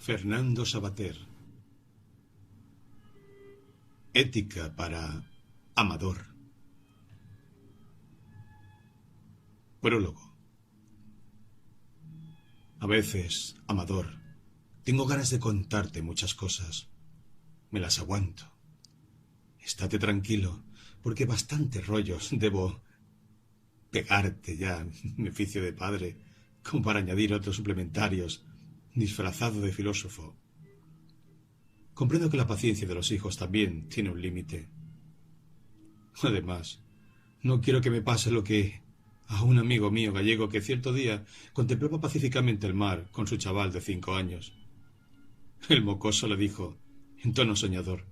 Fernando Savater. Ética para Amador. Prólogo. A veces, Amador, tengo ganas de contarte muchas cosas. Me las aguanto. Estate tranquilo, porque bastantes rollos debo pegarte ya, mi oficio de padre, como para añadir otros suplementarios, disfrazado de filósofo. Comprendo que la paciencia de los hijos también tiene un límite. Además, no quiero que me pase lo que a un amigo mío gallego que cierto día contemplaba pacíficamente el mar con su chaval de 5 años. El mocoso le dijo, en tono soñador: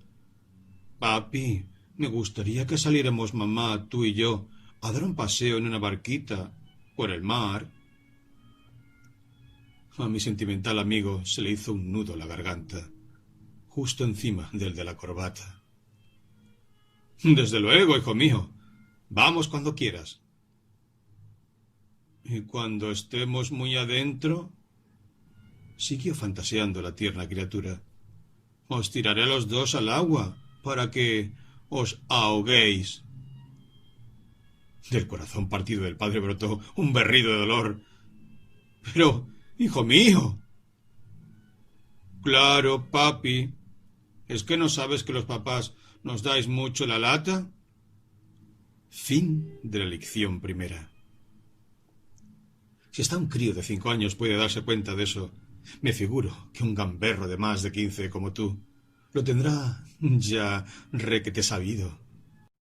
«Papi, me gustaría que saliéramos mamá, tú y yo, a dar un paseo en una barquita por el mar». A mi sentimental amigo se le hizo un nudo en la garganta, justo encima del de la corbata. «Desde luego, hijo mío. Vamos cuando quieras». «¿Y cuando estemos muy adentro?», siguió fantaseando la tierna criatura. «Os tiraré a los dos al agua para que os ahoguéis». Del corazón partido del padre brotó un berrido de dolor. «Pero, hijo mío». «Claro, papi. ¿Es que no sabes que los papás nos dais mucho la lata?». Fin de la lección primera. Si hasta un crío de 5 años puede darse cuenta de eso, me figuro que un gamberro de más de 15 como tú lo tendrá ya requete sabido.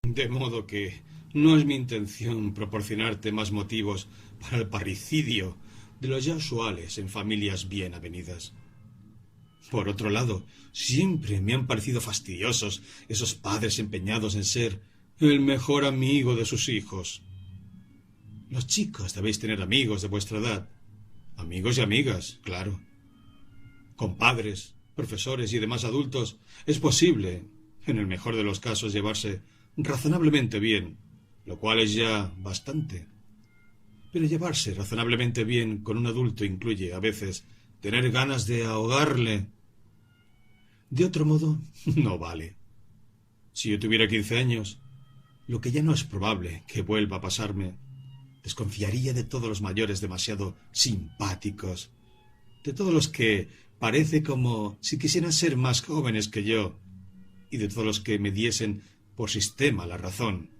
De modo que no es mi intención proporcionarte más motivos para el parricidio de los ya usuales en familias bien avenidas. Por otro lado, siempre me han parecido fastidiosos esos padres empeñados en ser el mejor amigo de sus hijos. Los chicos debéis tener amigos de vuestra edad. Amigos y amigas, claro. Compadres, profesores y demás adultos, es posible, en el mejor de los casos, llevarse razonablemente bien, lo cual es ya bastante. Pero llevarse razonablemente bien con un adulto incluye, a veces, tener ganas de ahogarle. De otro modo, no vale. Si yo tuviera 15 años, lo que ya no es probable que vuelva a pasarme, desconfiaría de todos los mayores demasiado simpáticos, de todos los que parece como si quisieran ser más jóvenes que yo, y de todos los que me diesen por sistema la razón.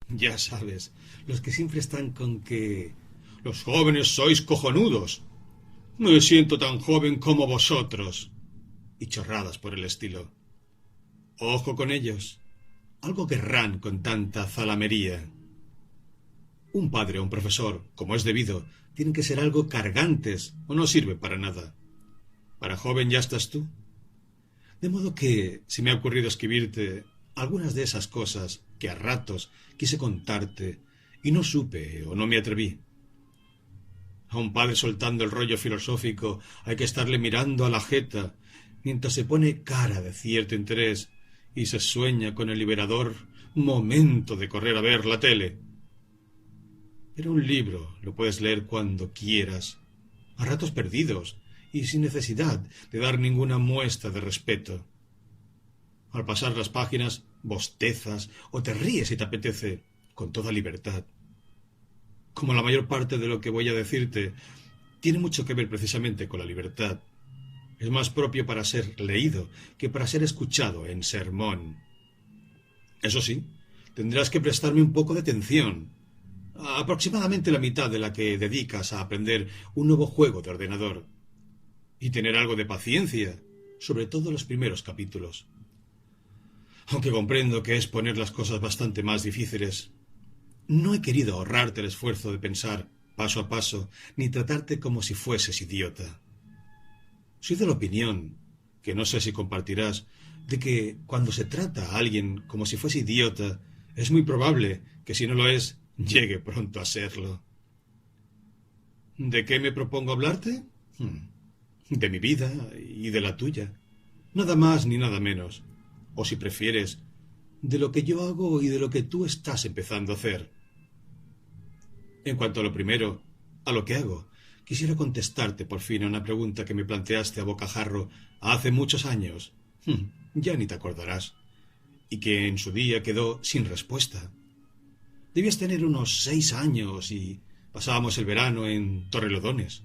Ya sabes, los que siempre están con que los jóvenes sois cojonudos, me siento tan joven como vosotros, y chorradas por el estilo. Ojo con ellos, algo querrán con tanta zalamería. Un padre o un profesor, como es debido, tienen que ser algo cargantes o no sirve para nada. Para joven ya estás tú. De modo que se me ha ocurrido escribirte algunas de esas cosas que a ratos quise contarte y no supe o no me atreví. A un padre soltando el rollo filosófico hay que estarle mirando a la jeta mientras se pone cara de cierto interés y se sueña con el liberador momento de correr a ver la tele. Pero un libro lo puedes leer cuando quieras, a ratos perdidos y sin necesidad de dar ninguna muestra de respeto. Al pasar las páginas bostezas o te ríes si te apetece, con toda libertad. Como la mayor parte de lo que voy a decirte tiene mucho que ver precisamente con la libertad, es más propio para ser leído que para ser escuchado en sermón. Eso sí, tendrás que prestarme un poco de atención, aproximadamente la mitad de la que dedicas a aprender un nuevo juego de ordenador, y tener algo de paciencia, sobre todo los primeros capítulos. Aunque comprendo que es poner las cosas bastante más difíciles, no he querido ahorrarte el esfuerzo de pensar paso a paso, ni tratarte como si fueses idiota. Soy de la opinión, que no sé si compartirás, de que cuando se trata a alguien como si fuese idiota, es muy probable que si no lo es, llegue pronto a serlo. ¿De qué me propongo hablarte? De mi vida y de la tuya. Nada más ni nada menos. O si prefieres, de lo que yo hago y de lo que tú estás empezando a hacer. En cuanto a lo primero, a lo que hago, quisiera contestarte por fin a una pregunta que me planteaste a bocajarro hace muchos años. Ya ni te acordarás. Y que en su día quedó sin respuesta. Debías tener unos 6 años y pasábamos el verano en Torrelodones.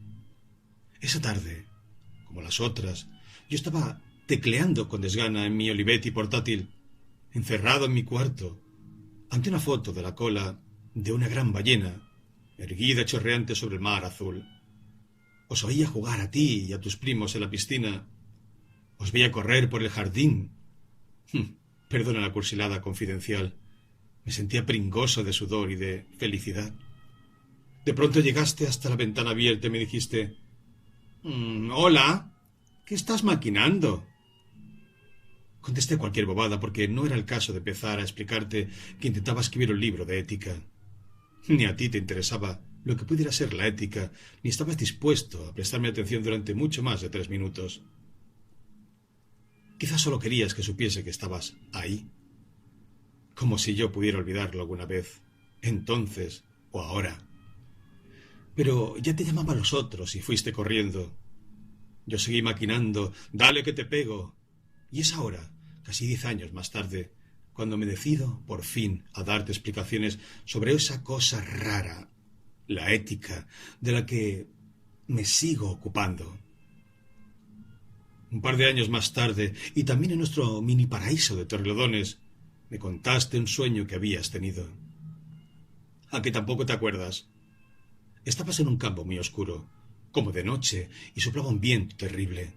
Esa tarde, como las otras, yo estaba tecleando con desgana en mi Olivetti portátil, encerrado en mi cuarto, ante una foto de la cola de una gran ballena, erguida chorreante sobre el mar azul. Os oía jugar a ti y a tus primos en la piscina. Os veía correr por el jardín. Perdona la cursilada confidencial. Me sentía pringoso de sudor y de felicidad. De pronto llegaste hasta la ventana abierta y me dijiste: «Hola, ¿qué estás maquinando?» Contesté cualquier bobada porque no era el caso de empezar a explicarte que intentaba escribir un libro de ética. Ni a ti te interesaba lo que pudiera ser la ética, ni estabas dispuesto a prestarme atención durante mucho más de 3 minutos. Quizás solo querías que supiese que estabas ahí. Como si yo pudiera olvidarlo alguna vez, entonces o ahora. Pero ya te llamaban los otros y fuiste corriendo. Yo seguí maquinando: «Dale que te pego». Y es ahora, casi 10 años más tarde, cuando me decido, por fin, a darte explicaciones sobre esa cosa rara, la ética, de la que me sigo ocupando. Un par de años más tarde, y también en nuestro mini paraíso de Torrelodones, me contaste un sueño que habías tenido. ¿A que tampoco te acuerdas? Estabas en un campo muy oscuro, como de noche, y soplaba un viento terrible.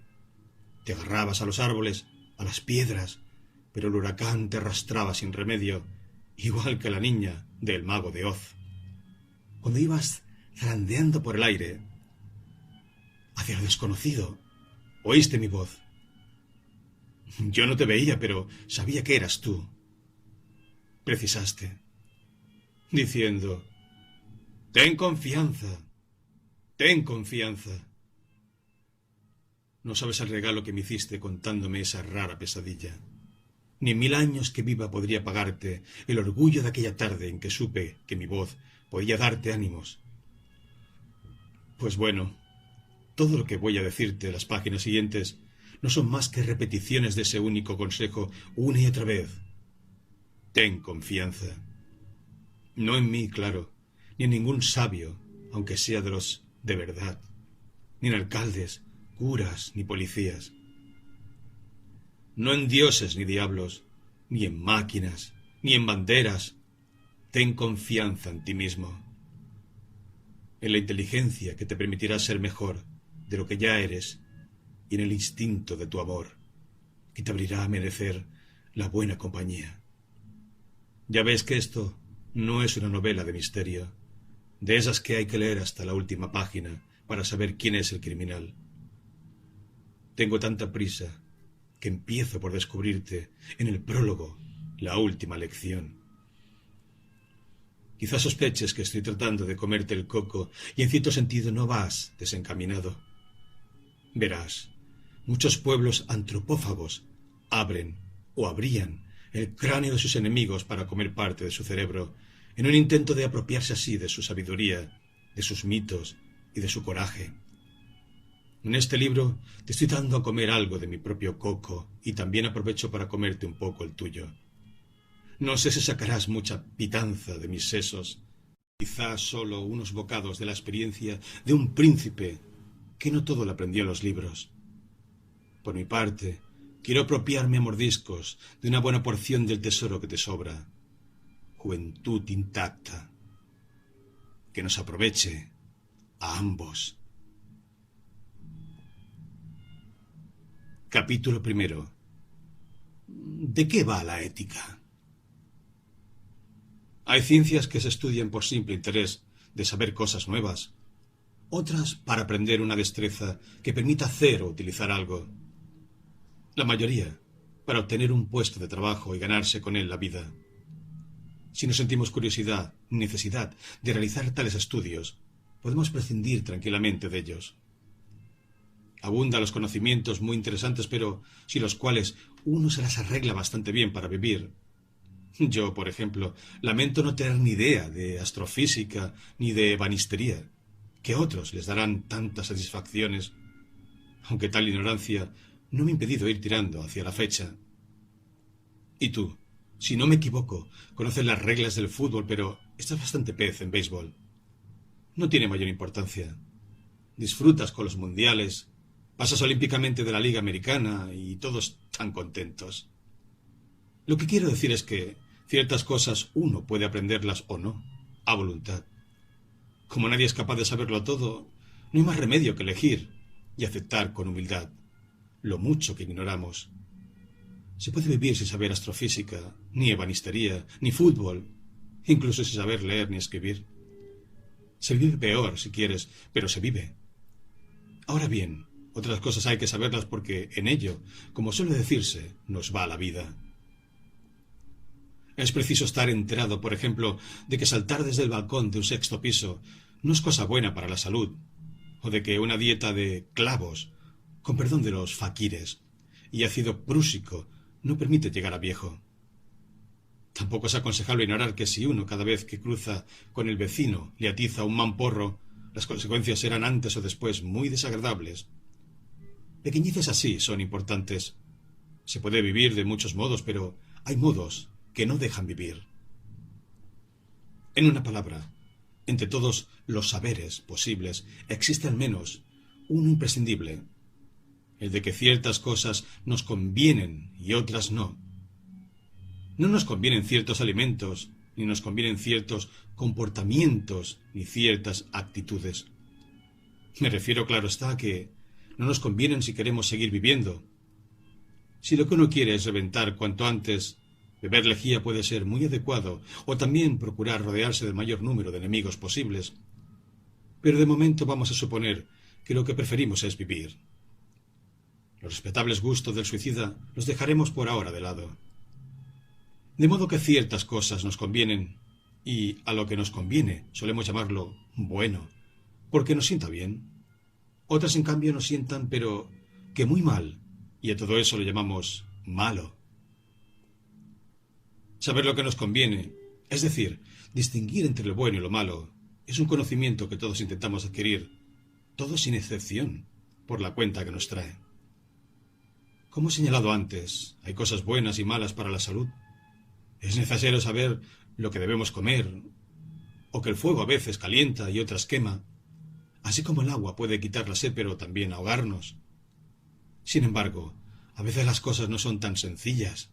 Te agarrabas a los árboles, a las piedras, pero el huracán te arrastraba sin remedio, igual que la niña del Mago de Oz. Cuando ibas zarandeando por el aire, hacia lo desconocido, oíste mi voz. Yo no te veía, pero sabía que eras tú. Precisaste, diciendo: «Ten confianza, ten confianza». No sabes el regalo que me hiciste contándome esa rara pesadilla. Ni en 1000 años que viva podría pagarte el orgullo de aquella tarde en que supe que mi voz podía darte ánimos. Pues bueno, todo lo que voy a decirte en las páginas siguientes no son más que repeticiones de ese único consejo una y otra vez. Ten confianza. No en mí, claro, ni en ningún sabio, aunque sea de los de verdad, ni en alcaldes, curas ni policías. No en dioses ni diablos, ni en máquinas, ni en banderas. Ten confianza en ti mismo, en la inteligencia que te permitirá ser mejor de lo que ya eres y en el instinto de tu amor, que te abrirá a merecer la buena compañía. Ya ves que esto no es una novela de misterio, de esas que hay que leer hasta la última página para saber quién es el criminal. Tengo tanta prisa que empiezo por descubrirte en el prólogo la última lección. Quizás sospeches que estoy tratando de comerte el coco y en cierto sentido no vas desencaminado. Verás, muchos pueblos antropófagos abren o abrían el cráneo de sus enemigos para comer parte de su cerebro, en un intento de apropiarse así de su sabiduría, de sus mitos y de su coraje. En este libro te estoy dando a comer algo de mi propio coco y también aprovecho para comerte un poco el tuyo. No sé si sacarás mucha pitanza de mis sesos, quizás solo unos bocados de la experiencia de un príncipe que no todo lo aprendió en los libros. Por mi parte, quiero apropiarme a mordiscos de una buena porción del tesoro que te sobra. Juventud intacta. Que nos aproveche a ambos. Capítulo 1. ¿De qué va la ética? Hay ciencias que se estudian por simple interés de saber cosas nuevas, otras para aprender una destreza que permita hacer o utilizar algo. La mayoría para obtener un puesto de trabajo y ganarse con él la vida. Si no sentimos curiosidad ni necesidad de realizar tales estudios, podemos prescindir tranquilamente de ellos. Abundan los conocimientos muy interesantes, pero sin los cuales uno se las arregla bastante bien para vivir. Yo, por ejemplo, lamento no tener ni idea de astrofísica ni de ebanistería. que a otros les darán tantas satisfacciones, aunque tal ignorancia no me ha impedido ir tirando hacia la fecha. Y tú, si no me equivoco, conoces las reglas del fútbol, pero estás bastante pez en béisbol. No tiene mayor importancia. Disfrutas con los mundiales, pasas olímpicamente de la Liga Americana y todos tan contentos. Lo que quiero decir es que ciertas cosas uno puede aprenderlas o no, a voluntad. Como nadie es capaz de saberlo todo, no hay más remedio que elegir y aceptar con humildad lo mucho que ignoramos. Se puede vivir sin saber astrofísica, ni ebanistería, ni fútbol, incluso sin saber leer ni escribir. Se vive peor, si quieres, pero se vive. Ahora bien, otras cosas hay que saberlas porque en ello, como suele decirse, nos va la vida. Es preciso estar enterado, por ejemplo, de que saltar desde el balcón de un sexto piso no es cosa buena para la salud, o de que una dieta de clavos, con perdón de los faquires, y ácido prúsico no permite llegar a viejo. Tampoco es aconsejable ignorar que si uno cada vez que cruza con el vecino le atiza un mamporro, las consecuencias serán antes o después muy desagradables. Pequeñeces así son importantes. Se puede vivir de muchos modos, pero hay modos que no dejan vivir. En una palabra, entre todos los saberes posibles existe al menos uno imprescindible, el de que ciertas cosas nos convienen y otras no. No nos convienen ciertos alimentos, ni nos convienen ciertos comportamientos, ni ciertas actitudes. Me refiero, claro está, a que no nos convienen si queremos seguir viviendo. Si lo que uno quiere es reventar cuanto antes, beber lejía puede ser muy adecuado, o también procurar rodearse del mayor número de enemigos posibles. Pero de momento vamos a suponer que lo que preferimos es vivir. Los respetables gustos del suicida los dejaremos por ahora de lado. De modo que ciertas cosas nos convienen, y a lo que nos conviene solemos llamarlo bueno, porque nos sienta bien. Otras, en cambio, nos sientan, pero que muy mal, y a todo eso lo llamamos malo. Saber lo que nos conviene, es decir, distinguir entre lo bueno y lo malo, es un conocimiento que todos intentamos adquirir, todos sin excepción, por la cuenta que nos trae. Como he señalado antes, hay cosas buenas y malas para la salud. Es necesario saber lo que debemos comer, o que el fuego a veces calienta y otras quema, así como el agua puede quitar la sed pero también ahogarnos. Sin embargo, a veces las cosas no son tan sencillas.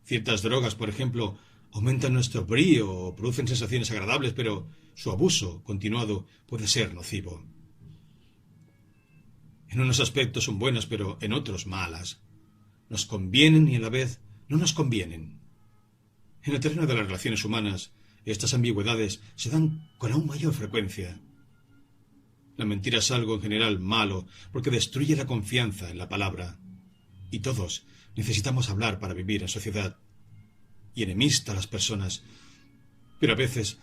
Ciertas drogas, por ejemplo, aumentan nuestro brío o producen sensaciones agradables, pero su abuso continuado puede ser nocivo. En unos aspectos son buenas, pero en otros malas. Nos convienen y a la vez no nos convienen. En el terreno de las relaciones humanas, estas ambigüedades se dan con aún mayor frecuencia. La mentira es algo en general malo, porque destruye la confianza en la palabra. Y todos necesitamos hablar para vivir en sociedad. Y enemista a las personas. Pero a veces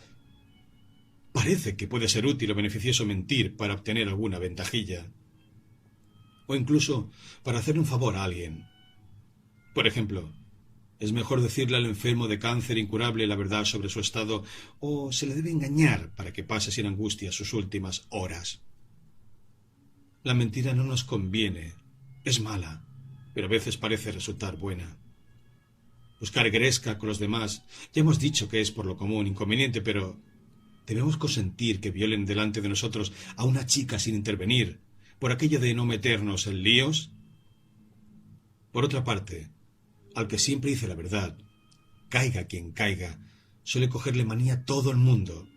parece que puede ser útil o beneficioso mentir para obtener alguna ventajilla. O incluso para hacerle un favor a alguien. Por ejemplo, ¿es mejor decirle al enfermo de cáncer incurable la verdad sobre su estado o se le debe engañar para que pase sin angustia sus últimas horas? La mentira no nos conviene, es mala, pero a veces parece resultar buena. Buscar gresca con los demás, ya hemos dicho que es por lo común inconveniente, pero ¿debemos consentir que violen delante de nosotros a una chica sin intervenir, por aquello de no meternos en líos? Por otra parte, al que siempre dice la verdad, caiga quien caiga, suele cogerle manía a todo el mundo.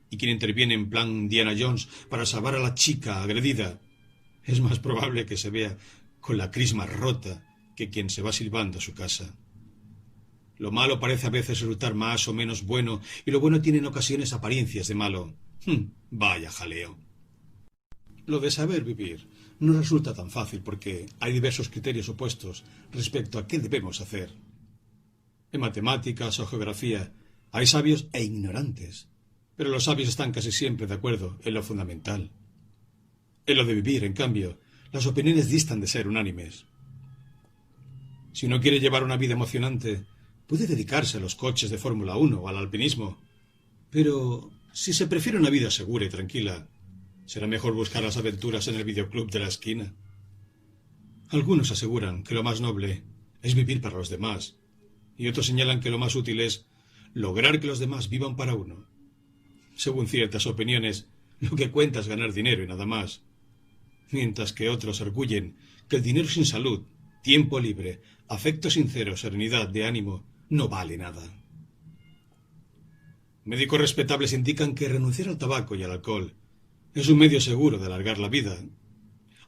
Y quien interviene en plan Indiana Jones para salvar a la chica agredida, es más probable que se vea con la crisma rota que quien se va silbando a su casa. Lo malo parece a veces resultar más o menos bueno, y lo bueno tiene en ocasiones apariencias de malo. Vaya jaleo. Lo de saber vivir no resulta tan fácil porque hay diversos criterios opuestos respecto a qué debemos hacer. En matemáticas o geografía hay sabios e ignorantes, pero los sabios están casi siempre de acuerdo en lo fundamental. En lo de vivir, en cambio, las opiniones distan de ser unánimes. Si uno quiere llevar una vida emocionante, puede dedicarse a los coches de Fórmula 1 o al alpinismo, pero si se prefiere una vida segura y tranquila, Será mejor buscar las aventuras en el videoclub de la esquina. Algunos aseguran que lo más noble es vivir para los demás, y otros señalan que lo más útil es lograr que los demás vivan para uno. Según ciertas opiniones, lo que cuenta es ganar dinero y nada más, mientras que otros arguyen que el dinero sin salud, tiempo libre, afecto sincero, serenidad de ánimo, no vale nada. Médicos respetables indican que renunciar al tabaco y al alcohol es un medio seguro de alargar la vida,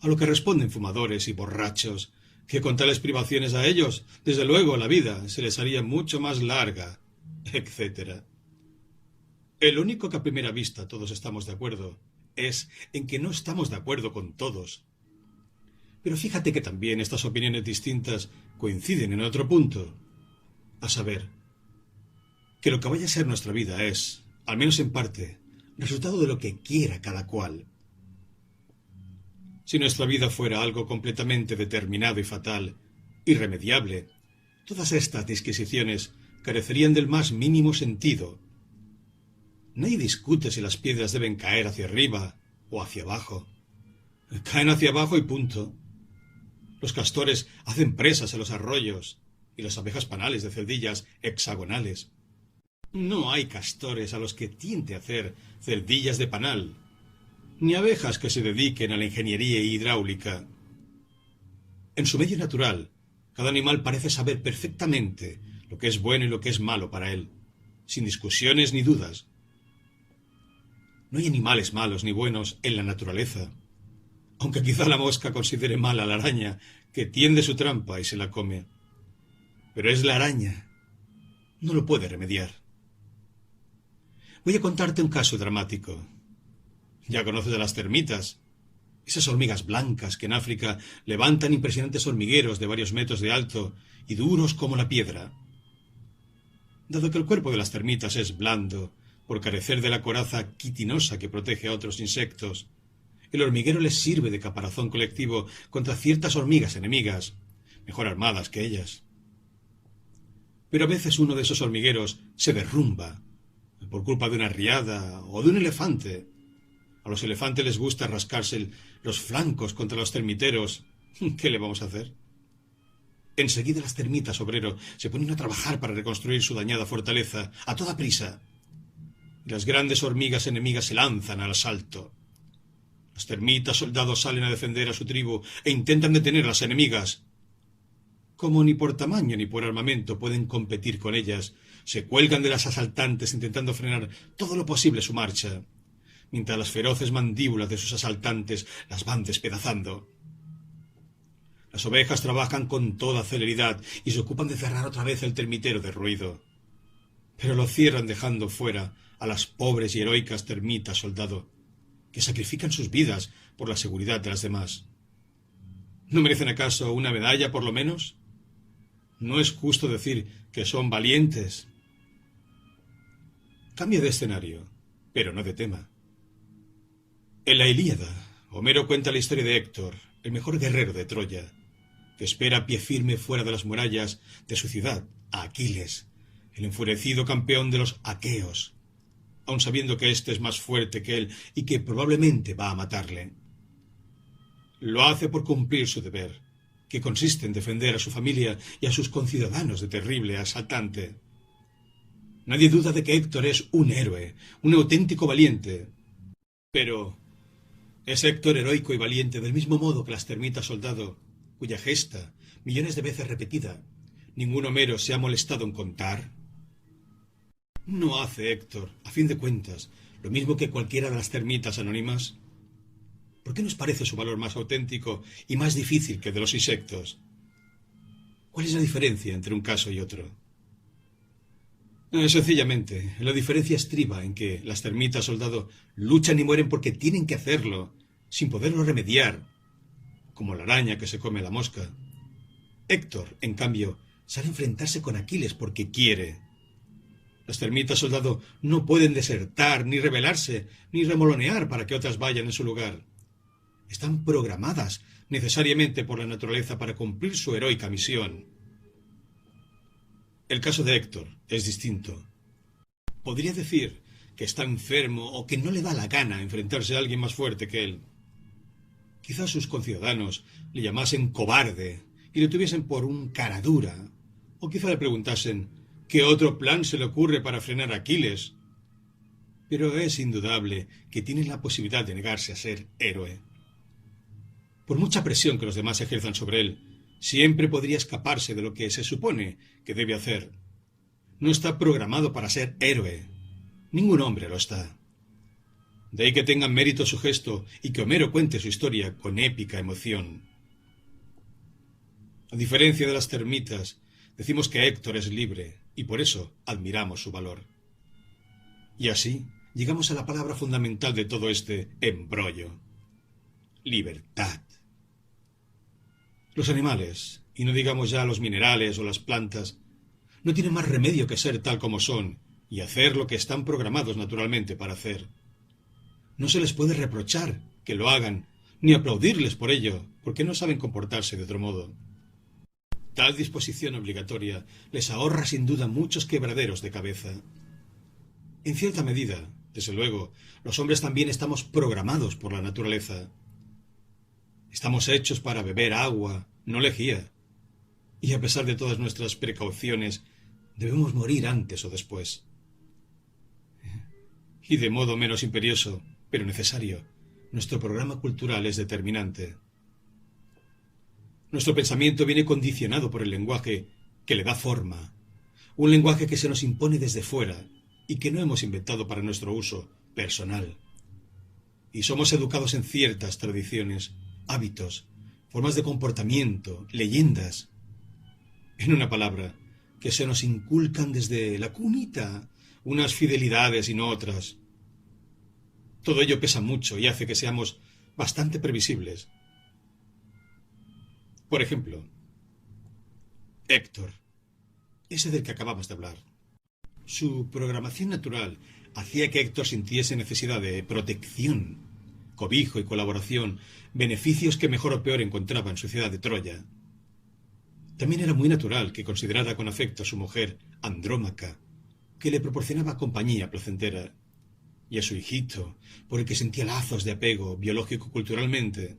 a lo que responden fumadores y borrachos, que con tales privaciones a ellos, desde luego, la vida se les haría mucho más larga, etc. El único que a primera vista todos estamos de acuerdo es en que no estamos de acuerdo con todos. Pero fíjate que también estas opiniones distintas coinciden en otro punto, a saber, que lo que vaya a ser nuestra vida es, al menos en parte, resultado de lo que quiera cada cual. Si nuestra vida fuera algo completamente determinado y fatal, irremediable, todas estas disquisiciones carecerían del más mínimo sentido. Nadie discute si las piedras deben caer hacia arriba o hacia abajo. Caen hacia abajo y punto. Los castores hacen presas en los arroyos y las abejas panales de celdillas hexagonales. No hay castores a los que tiente hacer celdillas de panal, ni abejas que se dediquen a la ingeniería hidráulica. En su medio natural, cada animal parece saber perfectamente lo que es bueno y lo que es malo para él, sin discusiones ni dudas. No hay animales malos ni buenos en la naturaleza, aunque quizá la mosca considere mala a la araña, que tiende su trampa y se la come. Pero es la araña. No lo puede remediar. Voy a contarte un caso dramático. Ya conoces a las termitas, esas hormigas blancas que en África levantan impresionantes hormigueros de varios metros de alto y duros como la piedra. Dado que el cuerpo de las termitas es blando, por carecer de la coraza quitinosa que protege a otros insectos, el hormiguero les sirve de caparazón colectivo contra ciertas hormigas enemigas, mejor armadas que ellas. Pero a veces uno de esos hormigueros se derrumba, por culpa de una riada o de un elefante. A los elefantes les gusta rascarse los flancos contra los termiteros. ¿Qué le vamos a hacer? Enseguida las termitas, obrero, se ponen a trabajar para reconstruir su dañada fortaleza, a toda prisa. Y las grandes hormigas enemigas se lanzan al asalto. Las termitas soldados salen a defender a su tribu e intentan detener a las enemigas. Como ni por tamaño ni por armamento pueden competir con ellas, se cuelgan de las asaltantes intentando frenar todo lo posible su marcha, mientras las feroces mandíbulas de sus asaltantes las van despedazando. Las ovejas trabajan con toda celeridad y se ocupan de cerrar otra vez el termitero de ruido. Pero lo cierran dejando fuera a las pobres y heroicas termitas soldado, que sacrifican sus vidas por la seguridad de las demás. ¿No merecen acaso una medalla, por lo menos? ¿No es justo decir que son valientes? Cambio de escenario, pero no de tema. En la Ilíada, Homero cuenta la historia de Héctor, el mejor guerrero de Troya, que espera a pie firme fuera de las murallas de su ciudad a Aquiles, el enfurecido campeón de los aqueos, aun sabiendo que éste es más fuerte que él y que probablemente va a matarle. Lo hace por cumplir su deber, que consiste en defender a su familia y a sus conciudadanos de terrible asaltante. Nadie duda de que Héctor es un héroe, un auténtico valiente. Pero ¿es Héctor heroico y valiente del mismo modo que las termitas soldado, cuya gesta, millones de veces repetida, ningún Homero se ha molestado en contar? ¿No hace Héctor, a fin de cuentas, lo mismo que cualquiera de las termitas anónimas? ¿Por qué nos parece su valor más auténtico y más difícil que el de los insectos? ¿Cuál es la diferencia entre un caso y otro? Sencillamente, la diferencia estriba en que las termitas soldado luchan y mueren porque tienen que hacerlo, sin poderlo remediar, como la araña que se come a la mosca. Héctor, en cambio, sale a enfrentarse con Aquiles porque quiere. Las termitas soldado no pueden desertar, ni rebelarse, ni remolonear para que otras vayan en su lugar. Están programadas necesariamente por la naturaleza para cumplir su heroica misión. El caso de Héctor es distinto. Podría decir que está enfermo o que no le da la gana enfrentarse a alguien más fuerte que él. Quizás sus conciudadanos le llamasen cobarde y le tuviesen por un cara dura, o quizá le preguntasen qué otro plan se le ocurre para frenar a Aquiles. Pero es indudable que tiene la posibilidad de negarse a ser héroe. Por mucha presión que los demás ejerzan sobre él, siempre podría escaparse de lo que se supone que debe hacer. No está programado para ser héroe. Ningún hombre lo está. De ahí que tenga mérito su gesto y que Homero cuente su historia con épica emoción. A diferencia de las termitas, decimos que Héctor es libre y por eso admiramos su valor. Y así llegamos a la palabra fundamental de todo este embrollo: libertad. Los animales, y no digamos ya los minerales o las plantas, no tienen más remedio que ser tal como son y hacer lo que están programados naturalmente para hacer. No se les puede reprochar que lo hagan, ni aplaudirles por ello, porque no saben comportarse de otro modo. Tal disposición obligatoria les ahorra sin duda muchos quebraderos de cabeza. En cierta medida, desde luego, los hombres también estamos programados por la naturaleza. Estamos hechos para beber agua, no lejía. Y a pesar de todas nuestras precauciones, debemos morir antes o después. Y de modo menos imperioso, pero necesario, nuestro programa cultural es determinante. Nuestro pensamiento viene condicionado por el lenguaje que le da forma, un lenguaje que se nos impone desde fuera y que no hemos inventado para nuestro uso personal. Y somos educados en ciertas tradiciones, hábitos, formas de comportamiento, leyendas. En una palabra, que se nos inculcan desde la cunita unas fidelidades y no otras. Todo ello pesa mucho y hace que seamos bastante previsibles. Por ejemplo, Héctor, ese del que acabamos de hablar. Su programación natural hacía que Héctor sintiese necesidad de protección, cobijo y colaboración, beneficios que mejor o peor encontraba en su ciudad de Troya. También era muy natural que considerara con afecto a su mujer Andrómaca, que le proporcionaba compañía placentera, y a su hijito, por el que sentía lazos de apego biológico-culturalmente.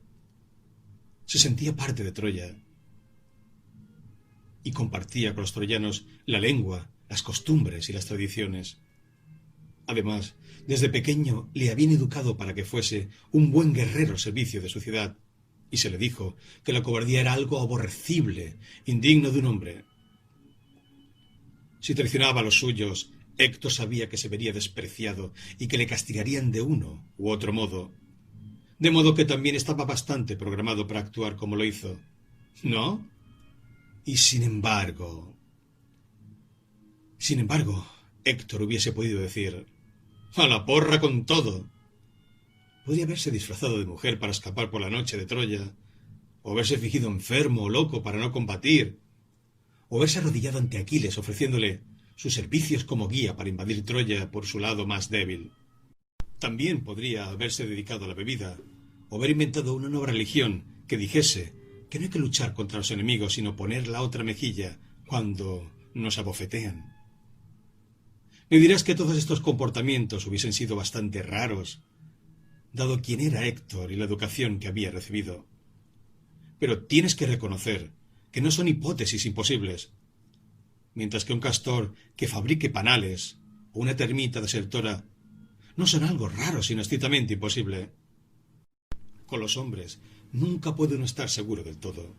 Se sentía parte de Troya y compartía con los troyanos la lengua, las costumbres y las tradiciones. Además, desde pequeño le habían educado para que fuese un buen guerrero al servicio de su ciudad, y se le dijo que la cobardía era algo aborrecible, indigno de un hombre. Si traicionaba a los suyos, Héctor sabía que se vería despreciado y que le castigarían de uno u otro modo. De modo que también estaba bastante programado para actuar como lo hizo, ¿no? Y sin embargo, Héctor hubiese podido decir: ¡a la porra con todo! Podría haberse disfrazado de mujer para escapar por la noche de Troya, o haberse fingido enfermo o loco para no combatir, o haberse arrodillado ante Aquiles ofreciéndole sus servicios como guía para invadir Troya por su lado más débil. También podría haberse dedicado a la bebida, o haber inventado una nueva religión que dijese que no hay que luchar contra los enemigos sino poner la otra mejilla cuando nos abofetean. Me dirás que todos estos comportamientos hubiesen sido bastante raros, dado quién era Héctor y la educación que había recibido. Pero tienes que reconocer que no son hipótesis imposibles. Mientras que un castor que fabrique panales o una termita desertora no son algo raro sino estrictamente imposible. Con los hombres nunca puede uno estar seguro del todo,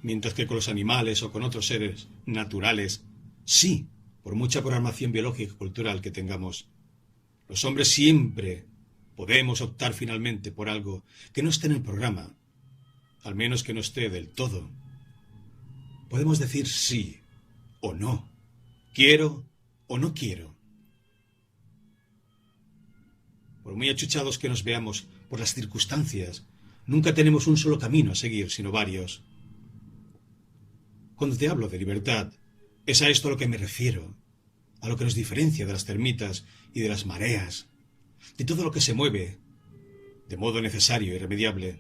mientras que con los animales o con otros seres naturales, sí, por mucha programación biológica y cultural que tengamos. Los hombres siempre podemos optar finalmente por algo que no esté en el programa, al menos que no esté del todo. Podemos decir sí o no, quiero o no quiero. Por muy achuchados que nos veamos por las circunstancias, nunca tenemos un solo camino a seguir, sino varios. Cuando te hablo de libertad, es a esto a lo que me refiero, a lo que nos diferencia de las termitas y de las mareas, de todo lo que se mueve, de modo necesario e irremediable.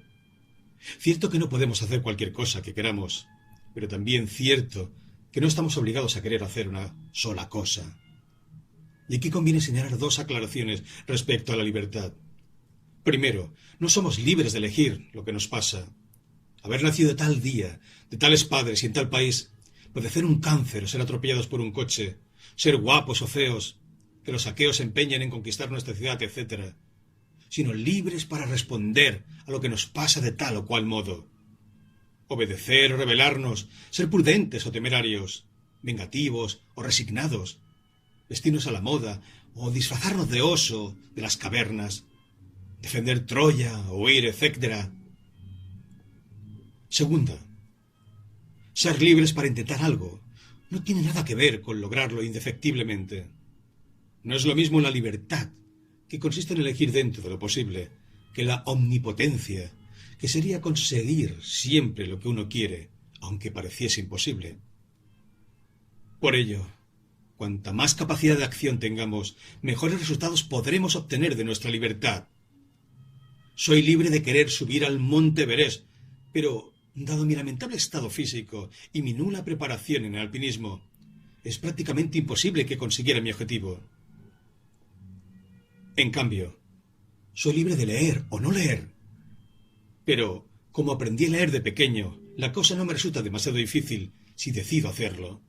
Cierto que no podemos hacer cualquier cosa que queramos, pero también cierto que no estamos obligados a querer hacer una sola cosa. Y aquí conviene señalar dos aclaraciones respecto a la libertad. Primero, no somos libres de elegir lo que nos pasa. Haber nacido tal día, de tales padres y en tal país, padecer un cáncer o ser atropellados por un coche, ser guapos o feos, que los saqueos se empeñen en conquistar nuestra ciudad, etc., sino libres para responder a lo que nos pasa de tal o cual modo. Obedecer o rebelarnos, ser prudentes o temerarios, vengativos o resignados, vestirnos a la moda o disfrazarnos de oso de las cavernas, defender Troya o huir, etc. Segunda, ser libres para intentar algo no tiene nada que ver con lograrlo indefectiblemente. No es lo mismo la libertad, que consiste en elegir dentro de lo posible, que la omnipotencia, que sería conseguir siempre lo que uno quiere, aunque pareciese imposible. Por ello, cuanta más capacidad de acción tengamos, mejores resultados podremos obtener de nuestra libertad. Soy libre de querer subir al monte Everest, pero, dado mi lamentable estado físico y mi nula preparación en el alpinismo, es prácticamente imposible que consiguiera mi objetivo. En cambio, soy libre de leer o no leer. Pero, como aprendí a leer de pequeño, la cosa no me resulta demasiado difícil si decido hacerlo.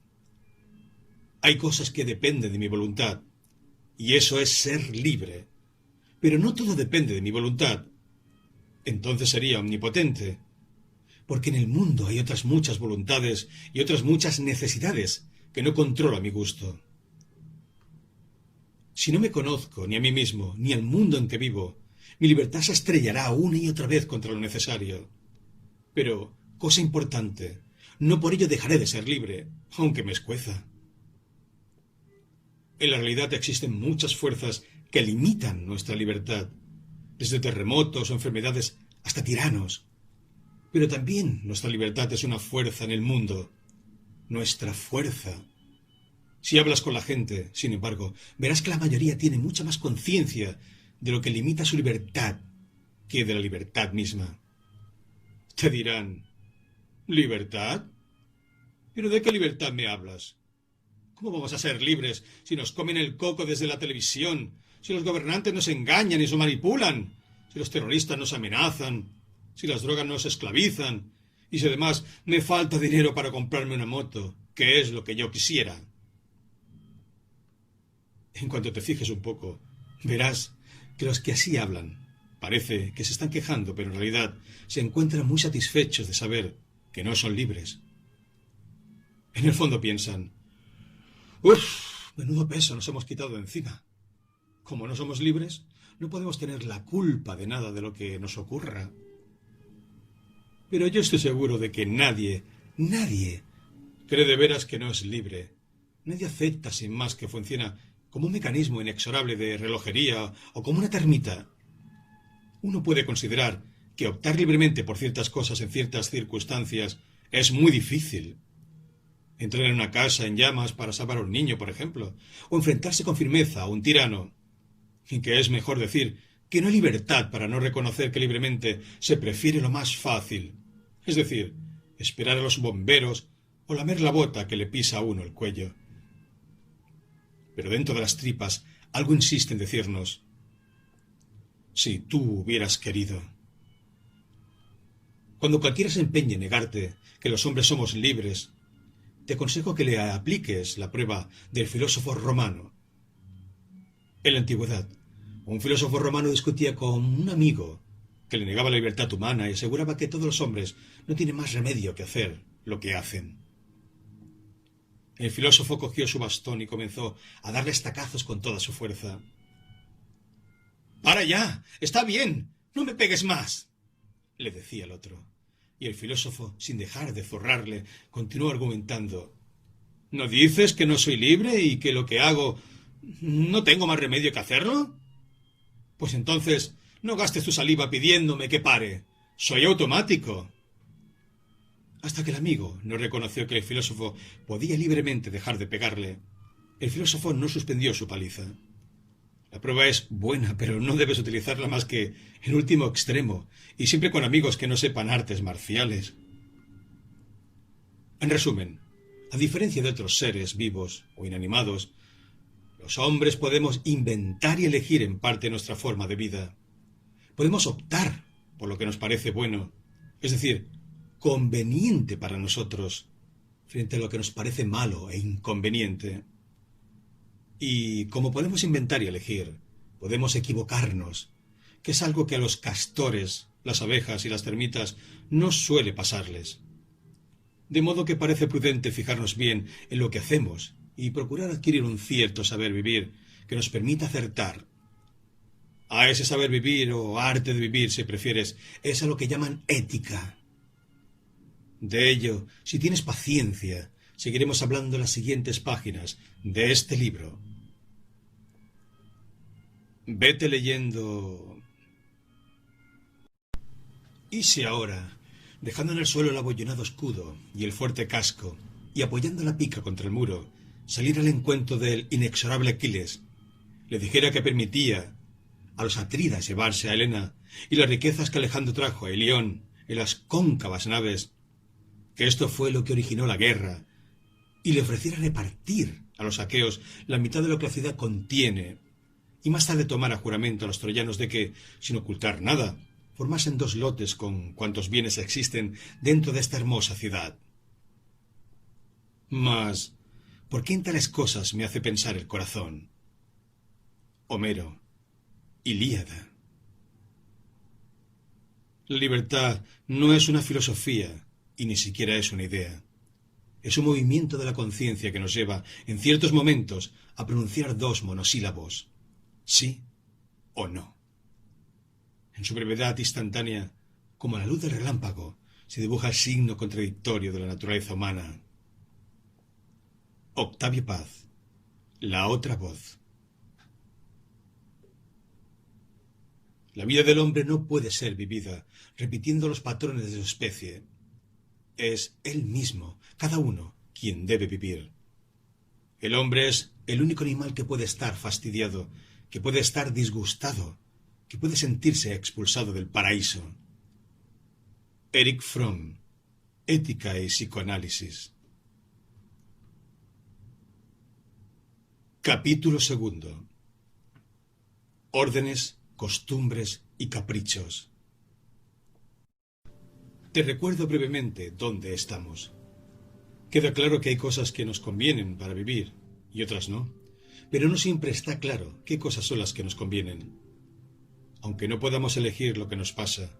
Hay cosas que dependen de mi voluntad, y eso es ser libre. Pero no todo depende de mi voluntad. Entonces sería omnipotente. Porque en el mundo hay otras muchas voluntades y otras muchas necesidades que no controlo a mi gusto. Si no me conozco ni a mí mismo, ni al mundo en que vivo, mi libertad se estrellará una y otra vez contra lo necesario. Pero, cosa importante, no por ello dejaré de ser libre, aunque me escueza. En la realidad existen muchas fuerzas que limitan nuestra libertad, desde terremotos o enfermedades hasta tiranos. Pero también nuestra libertad es una fuerza en el mundo, nuestra fuerza. Si hablas con la gente, sin embargo, verás que la mayoría tiene mucha más conciencia de lo que limita su libertad que de la libertad misma. Te dirán, ¿libertad? ¿Pero de qué libertad me hablas? ¿Cómo vamos a ser libres si nos comen el coco desde la televisión, si los gobernantes nos engañan y nos manipulan, si los terroristas nos amenazan, si las drogas nos esclavizan, y si además me falta dinero para comprarme una moto, que es lo que yo quisiera? En cuanto te fijes un poco, verás que los que así hablan parece que se están quejando, pero en realidad se encuentran muy satisfechos de saber que no son libres. En el fondo piensan, ¡uf! Menudo peso nos hemos quitado de encima. Como no somos libres, no podemos tener la culpa de nada de lo que nos ocurra. Pero yo estoy seguro de que nadie cree de veras que no es libre. Nadie acepta sin más que funciona como un mecanismo inexorable de relojería o como una termita. Uno puede considerar que optar libremente por ciertas cosas en ciertas circunstancias es muy difícil. Entrar en una casa en llamas para salvar a un niño, por ejemplo, o enfrentarse con firmeza a un tirano. Y que es mejor decir que no hay libertad para no reconocer que libremente se prefiere lo más fácil, es decir, esperar a los bomberos o lamer la bota que le pisa a uno el cuello. Pero dentro de las tripas algo insiste en decirnos, si tú hubieras querido. Cuando cualquiera se empeñe en negarte que los hombres somos libres, te aconsejo que le apliques la prueba del filósofo romano. En la antigüedad, un filósofo romano discutía con un amigo que le negaba la libertad humana y aseguraba que todos los hombres no tienen más remedio que hacer lo que hacen. El filósofo cogió su bastón y comenzó a darle estacazos con toda su fuerza. ¡Para ya! ¡Está bien! ¡No me pegues más!, le decía el otro. Y el filósofo, sin dejar de zurrarle, continuó argumentando. ¿No dices que no soy libre y que lo que hago no tengo más remedio que hacerlo? Pues entonces no gastes tu saliva pidiéndome que pare. Soy automático. Hasta que el amigo no reconoció que el filósofo podía libremente dejar de pegarle, el filósofo no suspendió su paliza. La prueba es buena, pero no debes utilizarla más que en último extremo, y siempre con amigos que no sepan artes marciales. En resumen, a diferencia de otros seres vivos o inanimados, Los hombres podemos inventar y elegir en parte nuestra forma de vida. Podemos optar por lo que nos parece bueno, es decir, conveniente para nosotros, frente a lo que nos parece malo e inconveniente. Y como podemos inventar y elegir, podemos equivocarnos, que es algo que a los castores, las abejas y las termitas no suele pasarles. De modo que parece prudente fijarnos bien en lo que hacemos y procurar adquirir un cierto saber vivir que nos permita acertar. A ese saber vivir o arte de vivir, si prefieres, es a lo que llaman ética. De ello, si tienes paciencia, seguiremos hablando en las siguientes páginas de este libro. Vete leyendo. Y si ahora, dejando en el suelo el abollonado escudo y el fuerte casco, y apoyando la pica contra el muro, salir al encuentro del inexorable Aquiles, le dijera que permitía a los atridas llevarse a Helena y las riquezas que Alejandro trajo a Ilión en las cóncavas naves, que esto fue lo que originó la guerra, y le ofreciera repartir a los aqueos la mitad de lo que la ciudad contiene, y más tarde tomara juramento a los troyanos de que, sin ocultar nada, formasen 2 lotes con cuantos bienes existen dentro de esta hermosa ciudad. Mas, ¿por qué en tales cosas me hace pensar el corazón? Homero, Ilíada. La libertad no es una filosofía y ni siquiera es una idea. Es un movimiento de la conciencia que nos lleva, en ciertos momentos, a pronunciar 2 monosílabos, sí o no. En su brevedad instantánea, como a la luz del relámpago, se dibuja el signo contradictorio de la naturaleza humana. Octavio Paz, La otra voz. La vida del hombre no puede ser vivida repitiendo los patrones de su especie. Es él mismo, cada uno, quien debe vivir. El hombre es el único animal que puede estar fastidiado, que puede estar disgustado, que puede sentirse expulsado del paraíso. Erich Fromm, Ética y psicoanálisis. Capítulo 2. Órdenes, costumbres y caprichos. Te recuerdo brevemente dónde estamos. Queda claro que hay cosas que nos convienen para vivir y otras no, pero no siempre está claro qué cosas son las que nos convienen. Aunque no podamos elegir lo que nos pasa,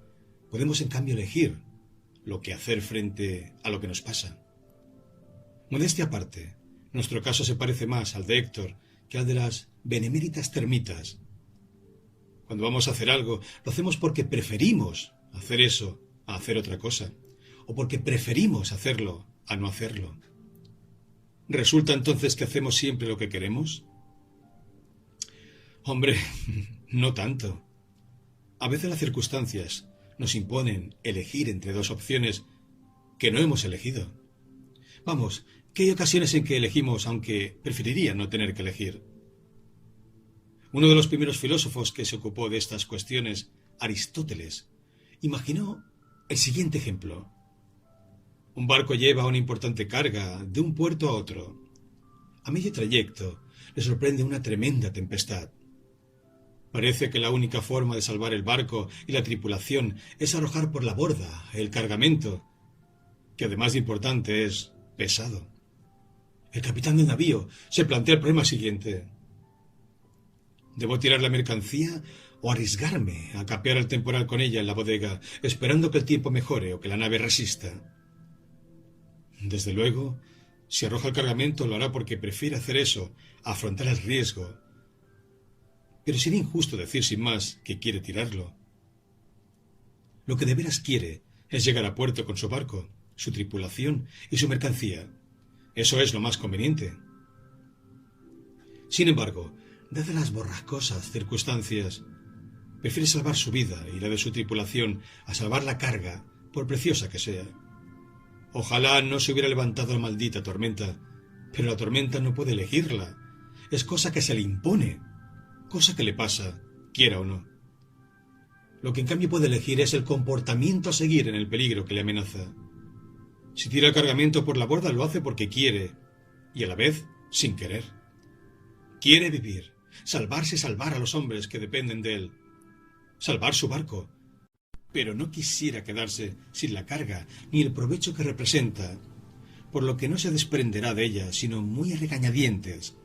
podemos en cambio elegir lo que hacer frente a lo que nos pasa. Modestia aparte, nuestro caso se parece más al de Héctor que al de las beneméritas termitas. Cuando vamos a hacer algo, lo hacemos porque preferimos hacer eso a hacer otra cosa, o porque preferimos hacerlo a no hacerlo. ¿Resulta entonces que hacemos siempre lo que queremos? Hombre, no tanto. A veces las circunstancias nos imponen elegir entre 2 opciones que no hemos elegido. Vamos, que hay ocasiones en que elegimos aunque preferiría no tener que elegir. Uno de los primeros filósofos que se ocupó de estas cuestiones, Aristóteles, imaginó el siguiente ejemplo. Un barco lleva una importante carga de un puerto a otro. A medio trayecto le sorprende una tremenda tempestad. Parece que la única forma de salvar el barco y la tripulación es arrojar por la borda el cargamento, que además de importante es pesado. El capitán del navío se plantea el problema siguiente. ¿Debo tirar la mercancía o arriesgarme a capear el temporal con ella en la bodega, esperando que el tiempo mejore o que la nave resista? Desde luego, si arroja el cargamento lo hará porque prefiere hacer eso a afrontar el riesgo. Pero sería injusto decir sin más que quiere tirarlo. Lo que de veras quiere es llegar a puerto con su barco, su tripulación y su mercancía. Eso es lo más conveniente. Sin embargo, dadas las borrascosas circunstancias, prefiere salvar su vida y la de su tripulación a salvar la carga, por preciosa que sea. Ojalá no se hubiera levantado la maldita tormenta, pero la tormenta no puede elegirla. Es cosa que se le impone, cosa que le pasa, quiera o no. Lo que en cambio puede elegir es el comportamiento a seguir en el peligro que le amenaza. Si tira el cargamento por la borda lo hace porque quiere, y a la vez sin querer. Quiere vivir, salvarse y salvar a los hombres que dependen de él, salvar su barco, pero no quisiera quedarse sin la carga ni el provecho que representa, por lo que no se desprenderá de ella, sino muy a regañadientes.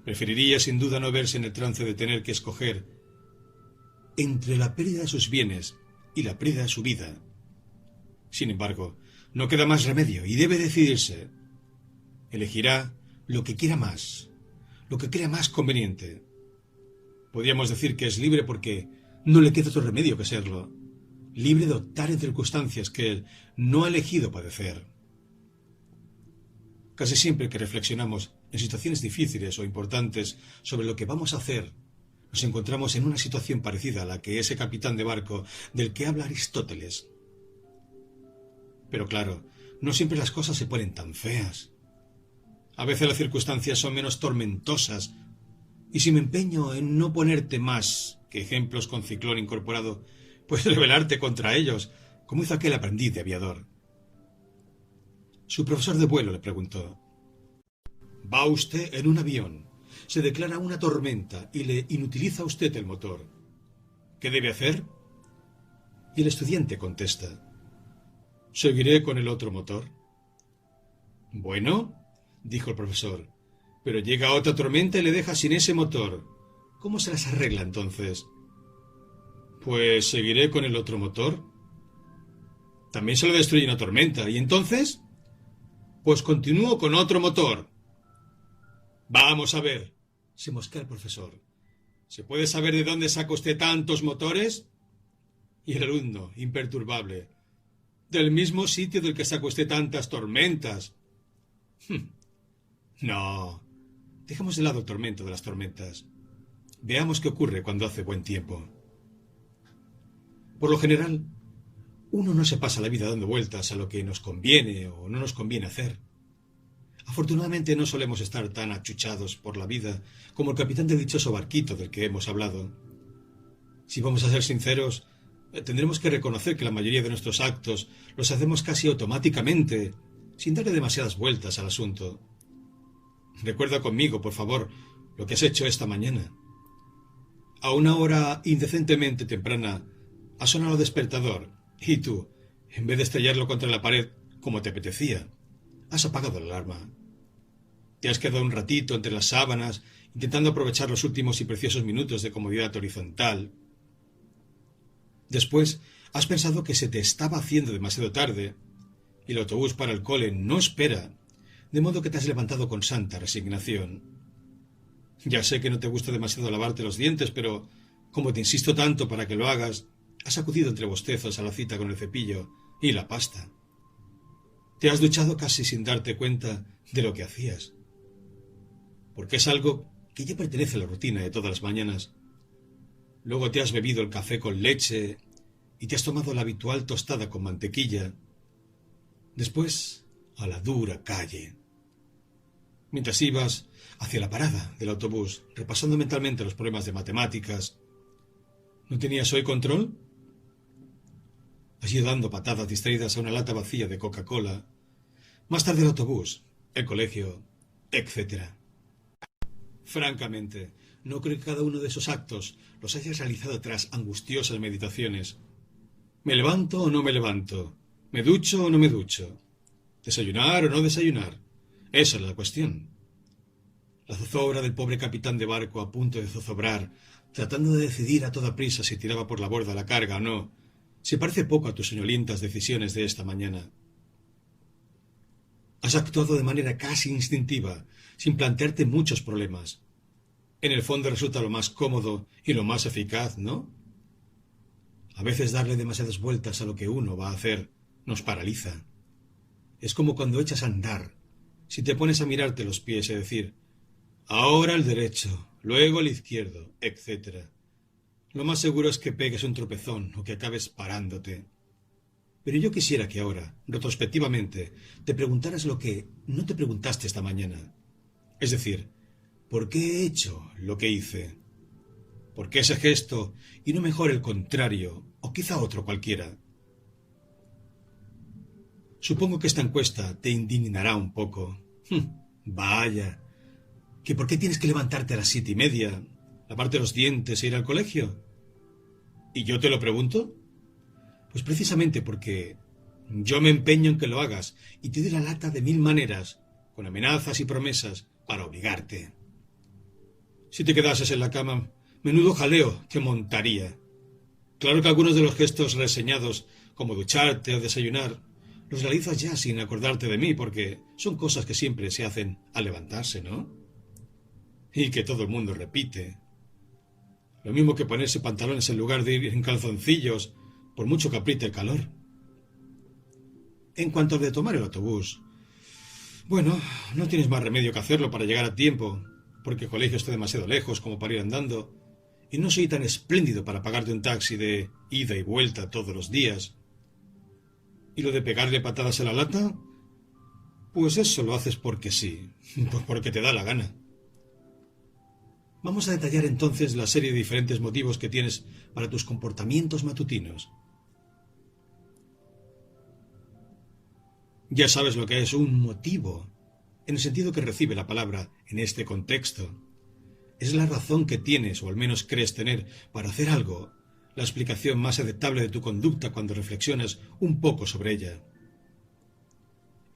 Preferiría sin duda no verse en el trance de tener que escoger entre la pérdida de sus bienes y la pérdida de su vida. Sin embargo, no queda más remedio y debe decidirse. Elegirá lo que quiera más, lo que crea más conveniente. Podríamos decir que es libre porque no le queda otro remedio que serlo, libre de optar en circunstancias que él no ha elegido padecer. Casi siempre que reflexionamos en situaciones difíciles o importantes sobre lo que vamos a hacer, nos encontramos en una situación parecida a la que ese capitán de barco del que habla Aristóteles. Pero claro, no siempre las cosas se ponen tan feas. A veces las circunstancias son menos tormentosas, y si me empeño en no ponerte más que ejemplos con ciclón incorporado, puedes rebelarte contra ellos, como hizo aquel aprendiz de aviador. Su profesor de vuelo le preguntó: «Va usted en un avión, se declara una tormenta y le inutiliza a usted el motor. ¿Qué debe hacer?» Y el estudiante contesta: «Seguiré con el otro motor». «Bueno», dijo el profesor, «pero llega otra tormenta y le deja sin ese motor. ¿Cómo se las arregla entonces?» «Pues seguiré con el otro motor». «También se lo destruye una tormenta. ¿Y entonces?» «Pues continúo con otro motor». «Vamos a ver», se mosquea el profesor, «¿se puede saber de dónde saca usted tantos motores?» Y el alumno, imperturbable: «Del mismo sitio del que saca usted tantas tormentas». No, dejemos de lado el tormento de las tormentas. Veamos qué ocurre cuando hace buen tiempo. Por lo general, uno no se pasa la vida dando vueltas a lo que nos conviene o no nos conviene hacer. Afortunadamente no solemos estar tan achuchados por la vida como el capitán del dichoso barquito del que hemos hablado. Si vamos a ser sinceros, tendremos que reconocer que la mayoría de nuestros actos los hacemos casi automáticamente, sin darle demasiadas vueltas al asunto. Recuerda conmigo, por favor, lo que has hecho esta mañana. A una hora indecentemente temprana ha sonado el despertador y tú, en vez de estrellarlo contra la pared como te apetecía, has apagado la alarma. Te has quedado un ratito entre las sábanas intentando aprovechar los últimos y preciosos minutos de comodidad horizontal. Después has pensado que se te estaba haciendo demasiado tarde y el autobús para el cole no espera, de modo que te has levantado con santa resignación. Ya sé que no te gusta demasiado lavarte los dientes, pero como te insisto tanto para que lo hagas, has acudido entre bostezos a la cita con el cepillo y la pasta. Te has duchado casi sin darte cuenta de lo que hacías, porque es algo que ya pertenece a la rutina de todas las mañanas. Luego te has bebido el café con leche y te has tomado la habitual tostada con mantequilla. Después, a la dura calle. Mientras ibas hacia la parada del autobús, repasando mentalmente los problemas de matemáticas. ¿No tenías hoy control? Has ido dando patadas distraídas a una lata vacía de Coca-Cola. Más tarde el autobús, el colegio, etc. Francamente, no creo que cada uno de esos actos los hayas realizado tras angustiosas meditaciones. ¿Me levanto o no me levanto? ¿Me ducho o no me ducho? ¿Desayunar o no desayunar? Esa es la cuestión. La zozobra del pobre capitán de barco a punto de zozobrar, tratando de decidir a toda prisa si tiraba por la borda la carga o no, se parece poco a tus soñolientas decisiones de esta mañana. Has actuado de manera casi instintiva, sin plantearte muchos problemas. En el fondo resulta lo más cómodo y lo más eficaz, ¿no? A veces darle demasiadas vueltas a lo que uno va a hacer nos paraliza. Es como cuando echas a andar. Si te pones a mirarte los pies y decir, ahora el derecho, luego el izquierdo, etc., lo más seguro es que pegues un tropezón o que acabes parándote. Pero yo quisiera que ahora, retrospectivamente, te preguntaras lo que no te preguntaste esta mañana. Es decir, ¿por qué he hecho lo que hice? ¿Por qué ese gesto y no mejor el contrario, o quizá otro cualquiera? Supongo que esta encuesta te indignará un poco. Vaya, ¿Que por qué tienes que levantarte a las 7:30, lavarte los dientes e ir al colegio? ¿Y yo te lo pregunto? Pues precisamente porque yo me empeño en que lo hagas y te doy la lata de 1000 maneras, con amenazas y promesas, para obligarte. Si te quedases en la cama, menudo jaleo te montaría. Claro que algunos de los gestos reseñados, como ducharte o desayunar, los realizas ya sin acordarte de mí, porque son cosas que siempre se hacen al levantarse, ¿no? Y que todo el mundo repite. Lo mismo que ponerse pantalones en lugar de ir en calzoncillos, por mucho que apriete el calor. En cuanto al de tomar el autobús, bueno, no tienes más remedio que hacerlo para llegar a tiempo, porque el colegio está demasiado lejos como para ir andando, y no soy tan espléndido para pagarte un taxi de ida y vuelta todos los días. ¿Y lo de pegarle patadas a la lata? Pues eso lo haces porque sí, pues porque te da la gana. Vamos a detallar entonces la serie de diferentes motivos que tienes para tus comportamientos matutinos. Ya sabes lo que es un motivo, en el sentido que recibe la palabra en este contexto. Es la razón que tienes, o al menos crees tener, para hacer algo, la explicación más aceptable de tu conducta cuando reflexionas un poco sobre ella.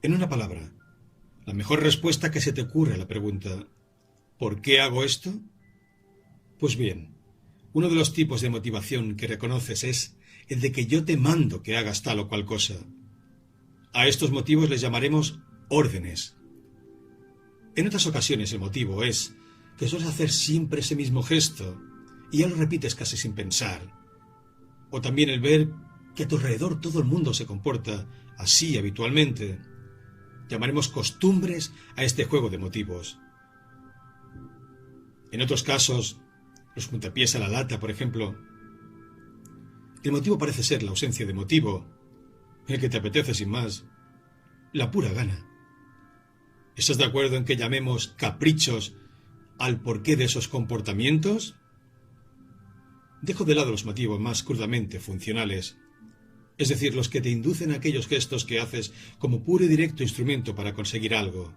En una palabra, la mejor respuesta que se te ocurre a la pregunta ¿por qué hago esto? Pues bien, uno de los tipos de motivación que reconoces es el de que yo te mando que hagas tal o cual cosa. A estos motivos les llamaremos órdenes. En otras ocasiones el motivo es que sueles hacer siempre ese mismo gesto y ya lo repites casi sin pensar. O también el ver que a tu alrededor todo el mundo se comporta así habitualmente. Llamaremos costumbres a este juego de motivos. En otros casos, los puntapiés a la lata, por ejemplo, el motivo parece ser la ausencia de motivo, el que te apetece sin más, la pura gana. ¿Estás de acuerdo en que llamemos caprichos al porqué de esos comportamientos? Dejo de lado los motivos más crudamente funcionales, es decir, los que te inducen a aquellos gestos que haces como puro y directo instrumento para conseguir algo.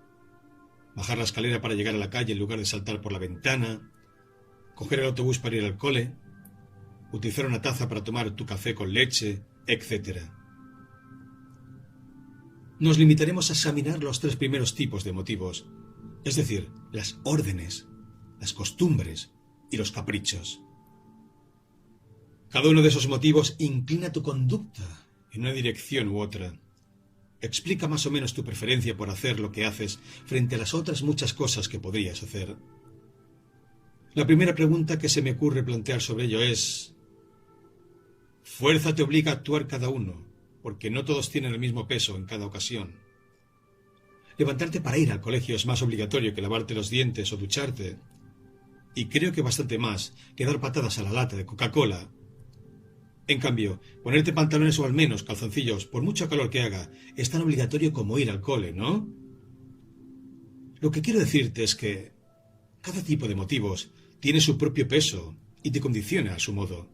Bajar la escalera para llegar a la calle en lugar de saltar por la ventana, coger el autobús para ir al cole, utilizar una taza para tomar tu café con leche, etc. Nos limitaremos a examinar los 3 primeros tipos de motivos, es decir, las órdenes, las costumbres y los caprichos. Cada uno de esos motivos inclina tu conducta en una dirección u otra. Explica más o menos tu preferencia por hacer lo que haces frente a las otras muchas cosas que podrías hacer. La primera pregunta que se me ocurre plantear sobre ello es: fuerza te obliga a actuar cada uno, porque no todos tienen el mismo peso en cada ocasión. Levantarte para ir al colegio es más obligatorio que lavarte los dientes o ducharte, y creo que bastante más que dar patadas a la lata de Coca-Cola. En cambio, ponerte pantalones o al menos calzoncillos, por mucho calor que haga, es tan obligatorio como ir al cole, ¿no? Lo que quiero decirte es que cada tipo de motivos tiene su propio peso y te condiciona a su modo.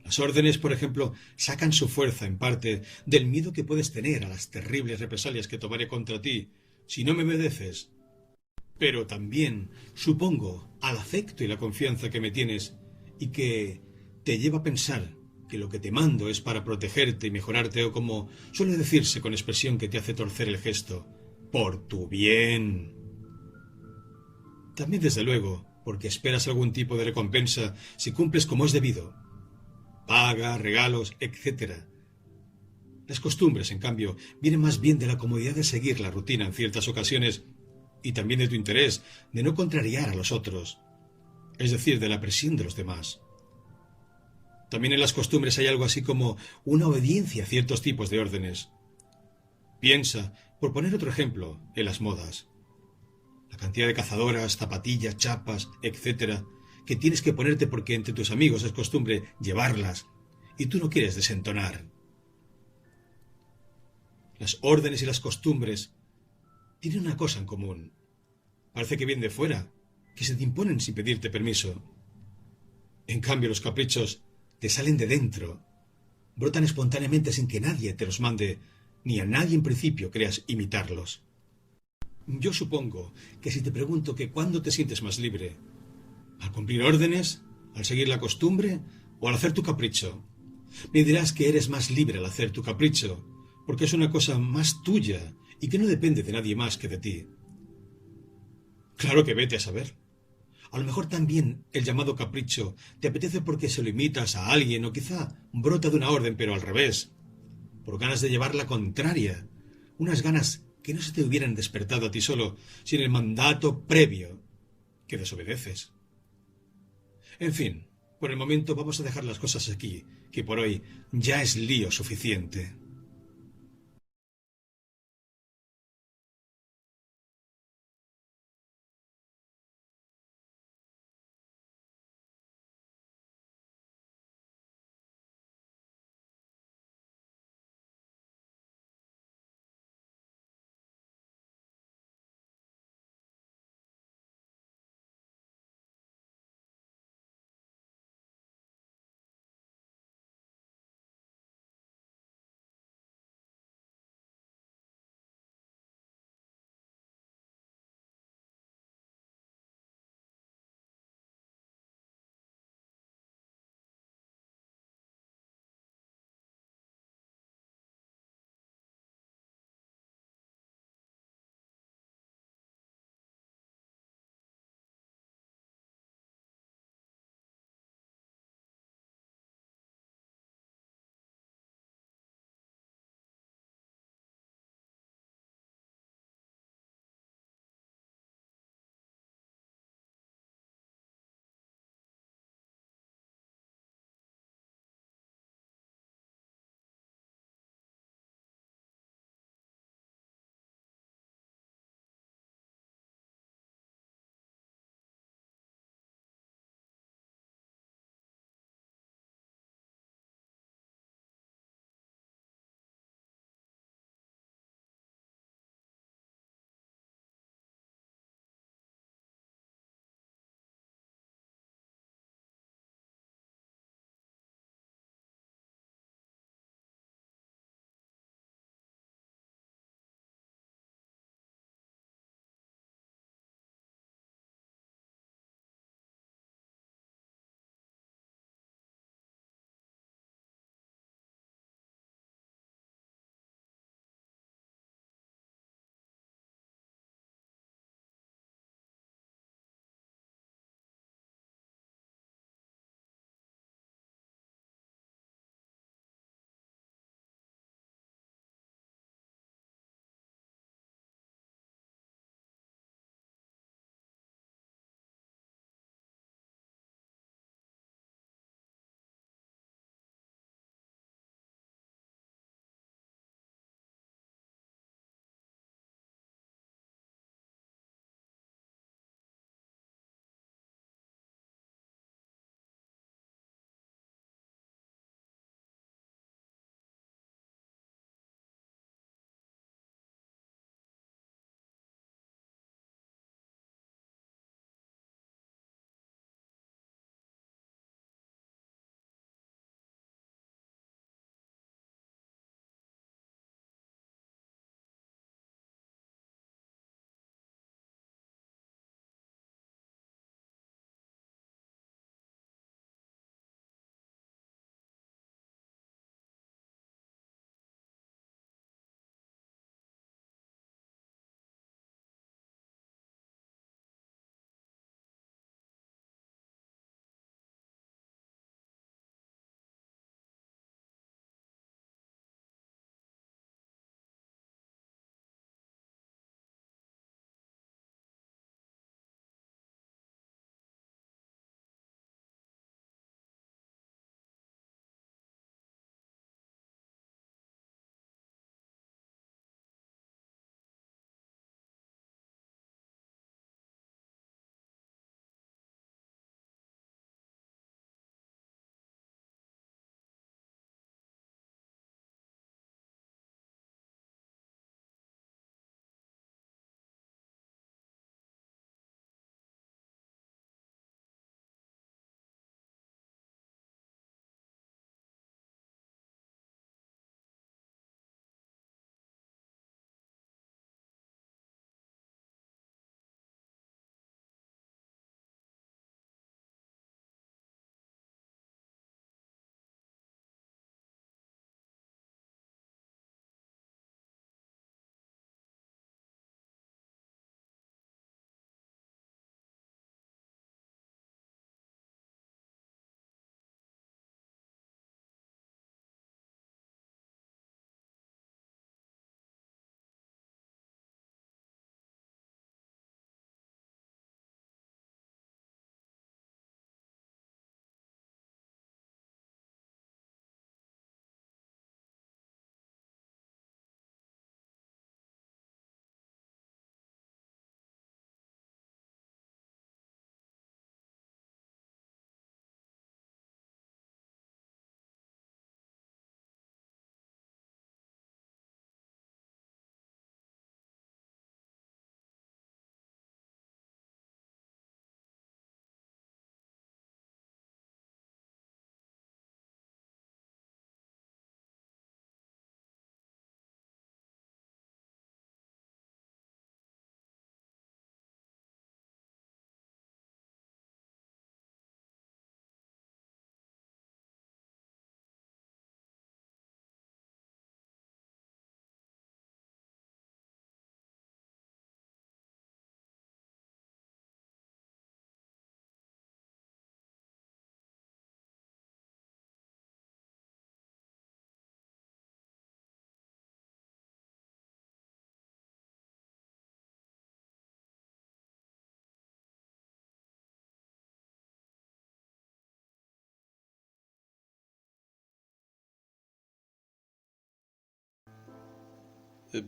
Las órdenes, por ejemplo, sacan su fuerza en parte del miedo que puedes tener a las terribles represalias que tomaré contra ti si no me obedeces, pero también, supongo, al afecto y la confianza que me tienes y que te lleva a pensar que lo que te mando es para protegerte y mejorarte, o como suele decirse con expresión que te hace torcer el gesto, por tu bien. También, desde luego, porque esperas algún tipo de recompensa si cumples como es debido. Paga, regalos, etc. Las costumbres, en cambio, vienen más bien de la comodidad de seguir la rutina en ciertas ocasiones y también de tu interés de no contrariar a los otros, es decir, de la presión de los demás. También en las costumbres hay algo así como una obediencia a ciertos tipos de órdenes. Piensa, por poner otro ejemplo, en las modas. La cantidad de cazadoras, zapatillas, chapas, etc., que tienes que ponerte porque entre tus amigos es costumbre llevarlas y tú no quieres desentonar. Las órdenes y las costumbres tienen una cosa en común. Parece que vienen de fuera, que se te imponen sin pedirte permiso. En cambio, los caprichos te salen de dentro, brotan espontáneamente sin que nadie te los mande, ni a nadie en principio creas imitarlos. Yo supongo que si te pregunto que cuándo te sientes más libre, ¿al cumplir órdenes, al seguir la costumbre o al hacer tu capricho? Me dirás que eres más libre al hacer tu capricho, porque es una cosa más tuya y que no depende de nadie más que de ti. Claro que vete a saber. A lo mejor también el llamado capricho te apetece porque se lo imitas a alguien o quizá brota de una orden pero al revés, por ganas de llevar la contraria, unas ganas que no se te hubieran despertado a ti solo sin el mandato previo que desobedeces. En fin, por el momento vamos a dejar las cosas aquí, que por hoy ya es lío suficiente.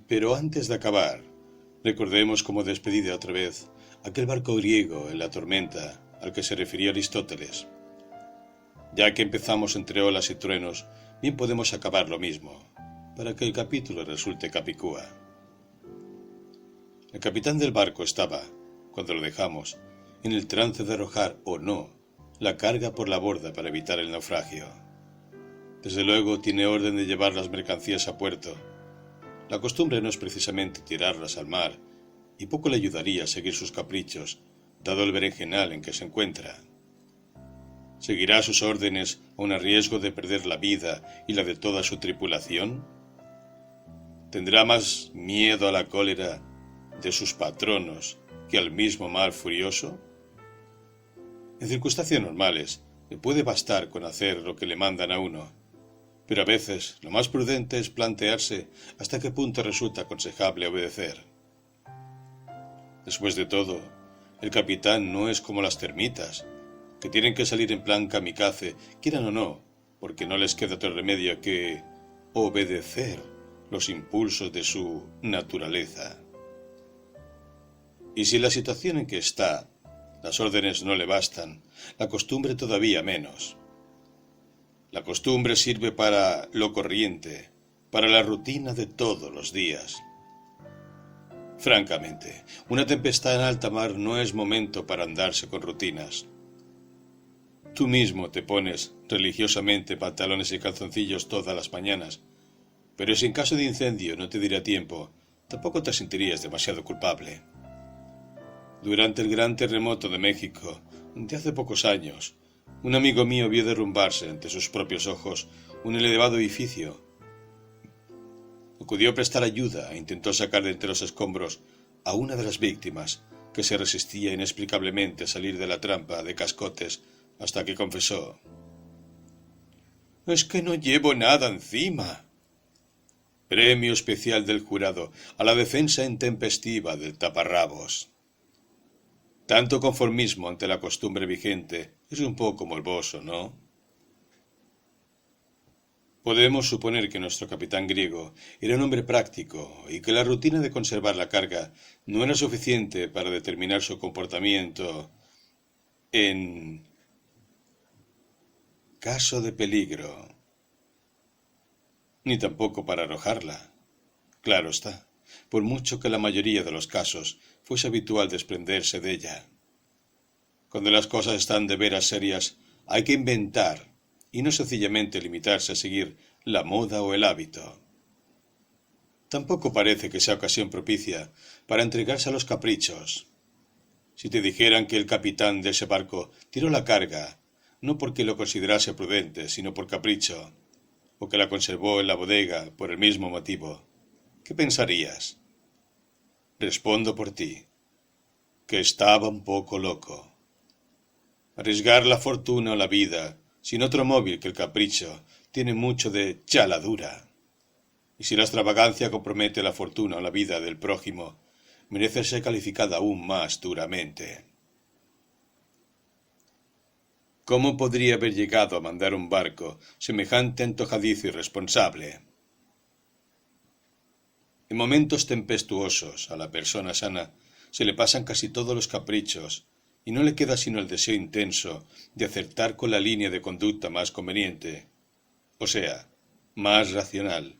Pero antes de acabar, recordemos como despedida otra vez aquel barco griego en la tormenta al que se refirió Aristóteles. Ya que empezamos entre olas y truenos, bien podemos acabar lo mismo, para que el capítulo resulte capicúa. El capitán del barco estaba, cuando lo dejamos, en el trance de arrojar o no la carga por la borda para evitar el naufragio. Desde luego tiene orden de llevar las mercancías a puerto. La costumbre no es precisamente tirarlas al mar, y poco le ayudaría a seguir sus caprichos, dado el berenjenal en que se encuentra. ¿Seguirá sus órdenes aun a riesgo de perder la vida y la de toda su tripulación? ¿Tendrá más miedo a la cólera de sus patronos que al mismo mar furioso? En circunstancias normales le puede bastar con hacer lo que le mandan a uno, pero a veces lo más prudente es plantearse hasta qué punto resulta aconsejable obedecer. Después de todo, el capitán no es como las termitas, que tienen que salir en plan kamikaze, quieran o no, porque no les queda otro remedio que obedecer los impulsos de su naturaleza. Y si la situación en que está, las órdenes no le bastan, la costumbre todavía menos. La costumbre sirve para lo corriente, para la rutina de todos los días. Francamente, una tempestad en alta mar no es momento para andarse con rutinas. Tú mismo te pones religiosamente pantalones y calzoncillos todas las mañanas, pero si en caso de incendio no te diera tiempo, tampoco te sentirías demasiado culpable. Durante el gran terremoto de México, de hace pocos años, un amigo mío vio derrumbarse ante sus propios ojos un elevado edificio. Acudió a prestar ayuda e intentó sacar de entre los escombros a una de las víctimas, que se resistía inexplicablemente a salir de la trampa de cascotes, hasta que confesó: «Es que no llevo nada encima». Premio especial del jurado a la defensa intempestiva del taparrabos. Tanto conformismo ante la costumbre vigente es un poco morboso, ¿no? Podemos suponer que nuestro capitán griego era un hombre práctico y que la rutina de conservar la carga no era suficiente para determinar su comportamiento en caso de peligro, ni tampoco para arrojarla. Claro está, por mucho que la mayoría de los casos fuese habitual desprenderse de ella. Cuando las cosas están de veras serias, hay que inventar, y no sencillamente limitarse a seguir la moda o el hábito. Tampoco parece que sea ocasión propicia para entregarse a los caprichos. Si te dijeran que el capitán de ese barco tiró la carga, no porque lo considerase prudente, sino por capricho, o que la conservó en la bodega por el mismo motivo, ¿qué pensarías? Respondo por ti, que estaba un poco loco. Arriesgar la fortuna o la vida, sin otro móvil que el capricho, tiene mucho de chaladura. Y si la extravagancia compromete la fortuna o la vida del prójimo, merece ser calificada aún más duramente. ¿Cómo podría haber llegado a mandar un barco semejante antojadizo irresponsable? En momentos tempestuosos a la persona sana se le pasan casi todos los caprichos y no le queda sino el deseo intenso de acertar con la línea de conducta más conveniente, o sea, más racional.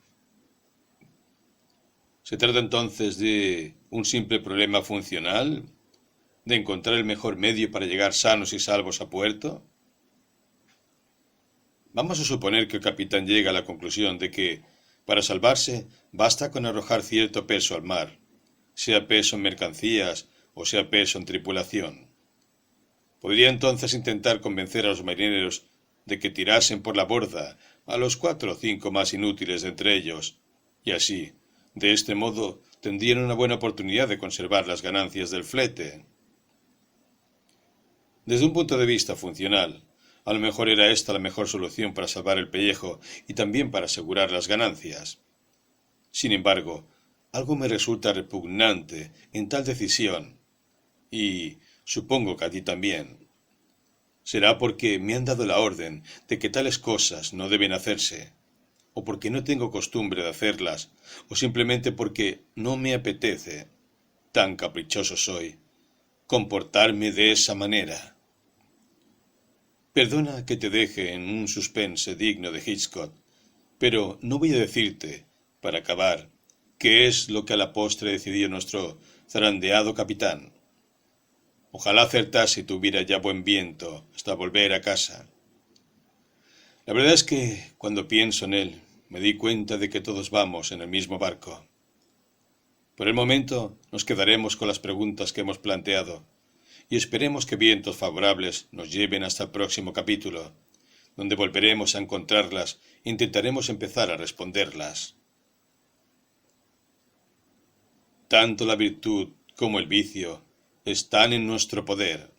¿Se trata entonces de un simple problema funcional? ¿De encontrar el mejor medio para llegar sanos y salvos a puerto? Vamos a suponer que el capitán llega a la conclusión de que, para salvarse, basta con arrojar cierto peso al mar, sea peso en mercancías o sea peso en tripulación. Podría entonces intentar convencer a los marineros de que tirasen por la borda a los 4 o 5 más inútiles de entre ellos, y así, de este modo, tendrían una buena oportunidad de conservar las ganancias del flete. Desde un punto de vista funcional, a lo mejor era esta la mejor solución para salvar el pellejo y también para asegurar las ganancias. Sin embargo, algo me resulta repugnante en tal decisión, y supongo que a ti también. Será porque me han dado la orden de que tales cosas no deben hacerse, o porque no tengo costumbre de hacerlas, o simplemente porque no me apetece, tan caprichoso soy, comportarme de esa manera. Perdona que te deje en un suspense digno de Hitchcock, pero no voy a decirte, para acabar, qué es lo que a la postre decidió nuestro zarandeado capitán. Ojalá acertase y tuviera ya buen viento hasta volver a casa. La verdad es que, cuando pienso en él, me di cuenta de que todos vamos en el mismo barco. Por el momento nos quedaremos con las preguntas que hemos planteado y esperemos que vientos favorables nos lleven hasta el próximo capítulo, donde volveremos a encontrarlas e intentaremos empezar a responderlas. Tanto la virtud como el vicio están en nuestro poder.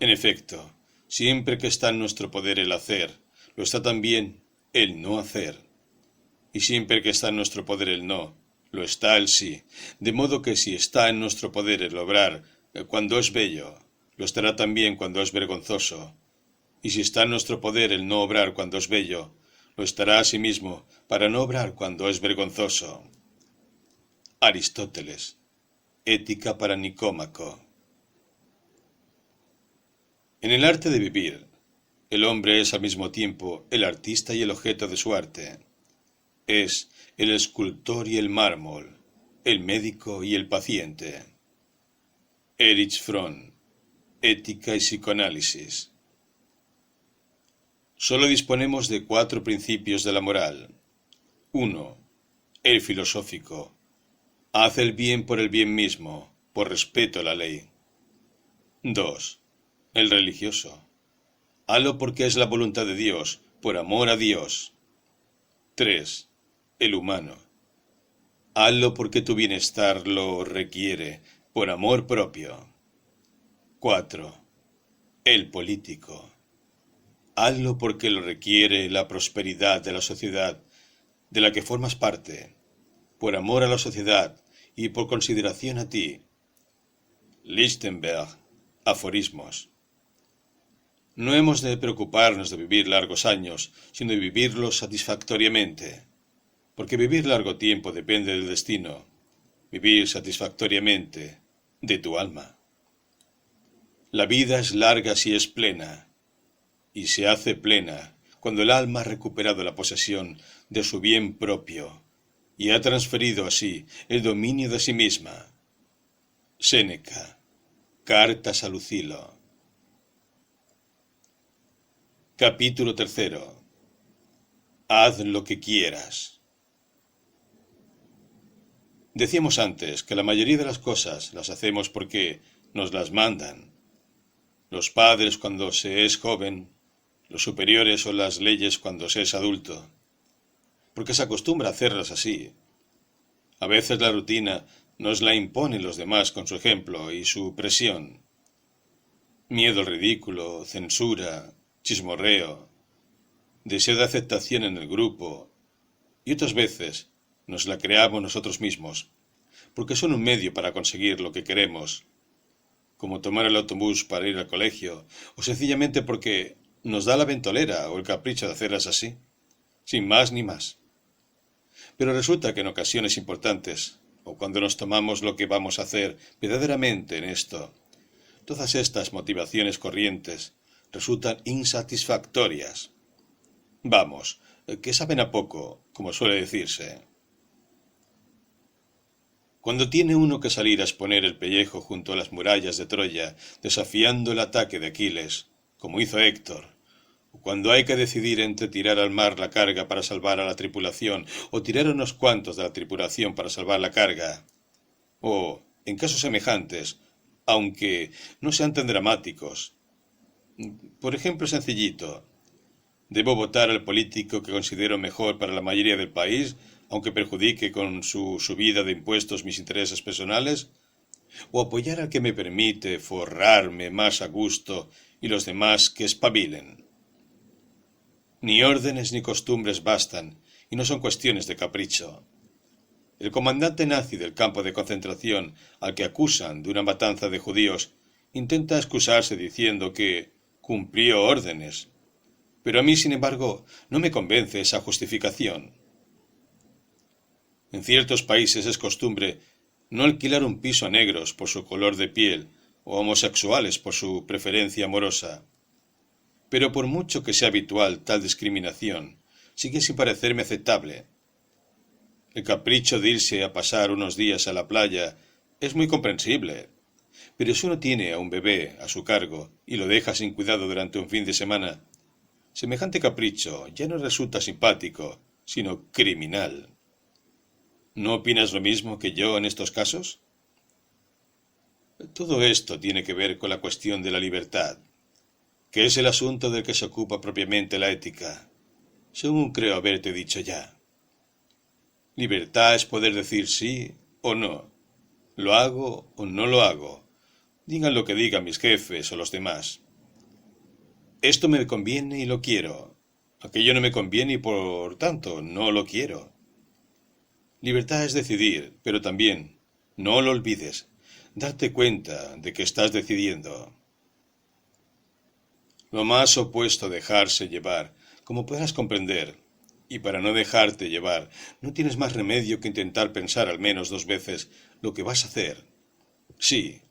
En efecto, siempre que está en nuestro poder el hacer, lo está también el no hacer. Y siempre que está en nuestro poder el no, lo está el sí. De modo que si está en nuestro poder el obrar cuando es bello, lo estará también cuando es vergonzoso. Y si está en nuestro poder el no obrar cuando es bello, lo estará asimismo para no obrar cuando es vergonzoso. Aristóteles. Ética para Nicómaco. En el arte de vivir, el hombre es al mismo tiempo el artista y el objeto de su arte. Es el escultor y el mármol, el médico y el paciente. Erich Fromm. Ética y psicoanálisis. Solo disponemos de 4 principios de la moral. 1. El filosófico. Haz el bien por el bien mismo, por respeto a la ley. 2. El religioso. Hazlo porque es la voluntad de Dios, por amor a Dios. 3. El humano. Hazlo porque tu bienestar lo requiere, por amor propio. 4. El político. Hazlo porque lo requiere la prosperidad de la sociedad de la que formas parte, por amor a la sociedad y por consideración a ti. Lichtenberg. Aforismos. No hemos de preocuparnos de vivir largos años, sino de vivirlos satisfactoriamente, porque vivir largo tiempo depende del destino, vivir satisfactoriamente de tu alma. La vida es larga si es plena, y se hace plena cuando el alma ha recuperado la posesión de su bien propio y ha transferido así el dominio de sí misma. Séneca. Cartas a Lucilo. Capítulo 3. Haz lo que quieras. Decíamos antes que la mayoría de las cosas las hacemos porque nos las mandan. Los padres cuando se es joven, los superiores o las leyes cuando se es adulto. Porque se acostumbra a hacerlas así. A veces la rutina nos la imponen los demás con su ejemplo y su presión. Miedo al ridículo, censura, chismorreo, deseo de aceptación en el grupo, y otras veces nos la creamos nosotros mismos, porque son un medio para conseguir lo que queremos, como tomar el autobús para ir al colegio, o sencillamente porque nos da la ventolera o el capricho de hacerlas así, sin más ni más. Pero resulta que en ocasiones importantes, o cuando nos tomamos lo que vamos a hacer verdaderamente en esto, todas estas motivaciones corrientes resultan insatisfactorias. Vamos, que saben a poco, como suele decirse. Cuando tiene uno que salir a exponer el pellejo junto a las murallas de Troya, desafiando el ataque de Aquiles, como hizo Héctor, o cuando hay que decidir entre tirar al mar la carga para salvar a la tripulación, o tirar unos cuantos de la tripulación para salvar la carga, o, en casos semejantes, aunque no sean tan dramáticos, por ejemplo sencillito, ¿debo votar al político que considero mejor para la mayoría del país, aunque perjudique con su subida de impuestos mis intereses personales? ¿O apoyar al que me permite forrarme más a gusto y los demás que espabilen? Ni órdenes ni costumbres bastan, y no son cuestiones de capricho. El comandante nazi del campo de concentración, al que acusan de una matanza de judíos, intenta excusarse diciendo que cumplió órdenes, Pero a mí, sin embargo, no me convence esa justificación. En ciertos países es costumbre no alquilar un piso a negros por su color de piel o homosexuales por su preferencia amorosa. Pero por mucho que sea habitual tal discriminación, sigue sin parecerme aceptable. El capricho de irse a pasar unos días a la playa es muy comprensible, pero si uno tiene a un bebé a su cargo y lo deja sin cuidado durante un fin de semana, semejante capricho ya no resulta simpático, sino criminal. ¿No opinas lo mismo que yo en estos casos? Todo esto tiene que ver con la cuestión de la libertad, que es el asunto del que se ocupa propiamente la ética, según creo haberte dicho ya. Libertad es poder decir sí o no, lo hago o no lo hago, digan lo que digan mis jefes o los demás. Esto me conviene y lo quiero, aquello no me conviene y por tanto no lo quiero. Libertad es decidir, pero también, no lo olvides, darte cuenta de que estás decidiendo. Lo más opuesto a dejarse llevar, como podrás comprender, y para no dejarte llevar, no tienes más remedio que intentar pensar al menos 2 veces lo que vas a hacer. Sí,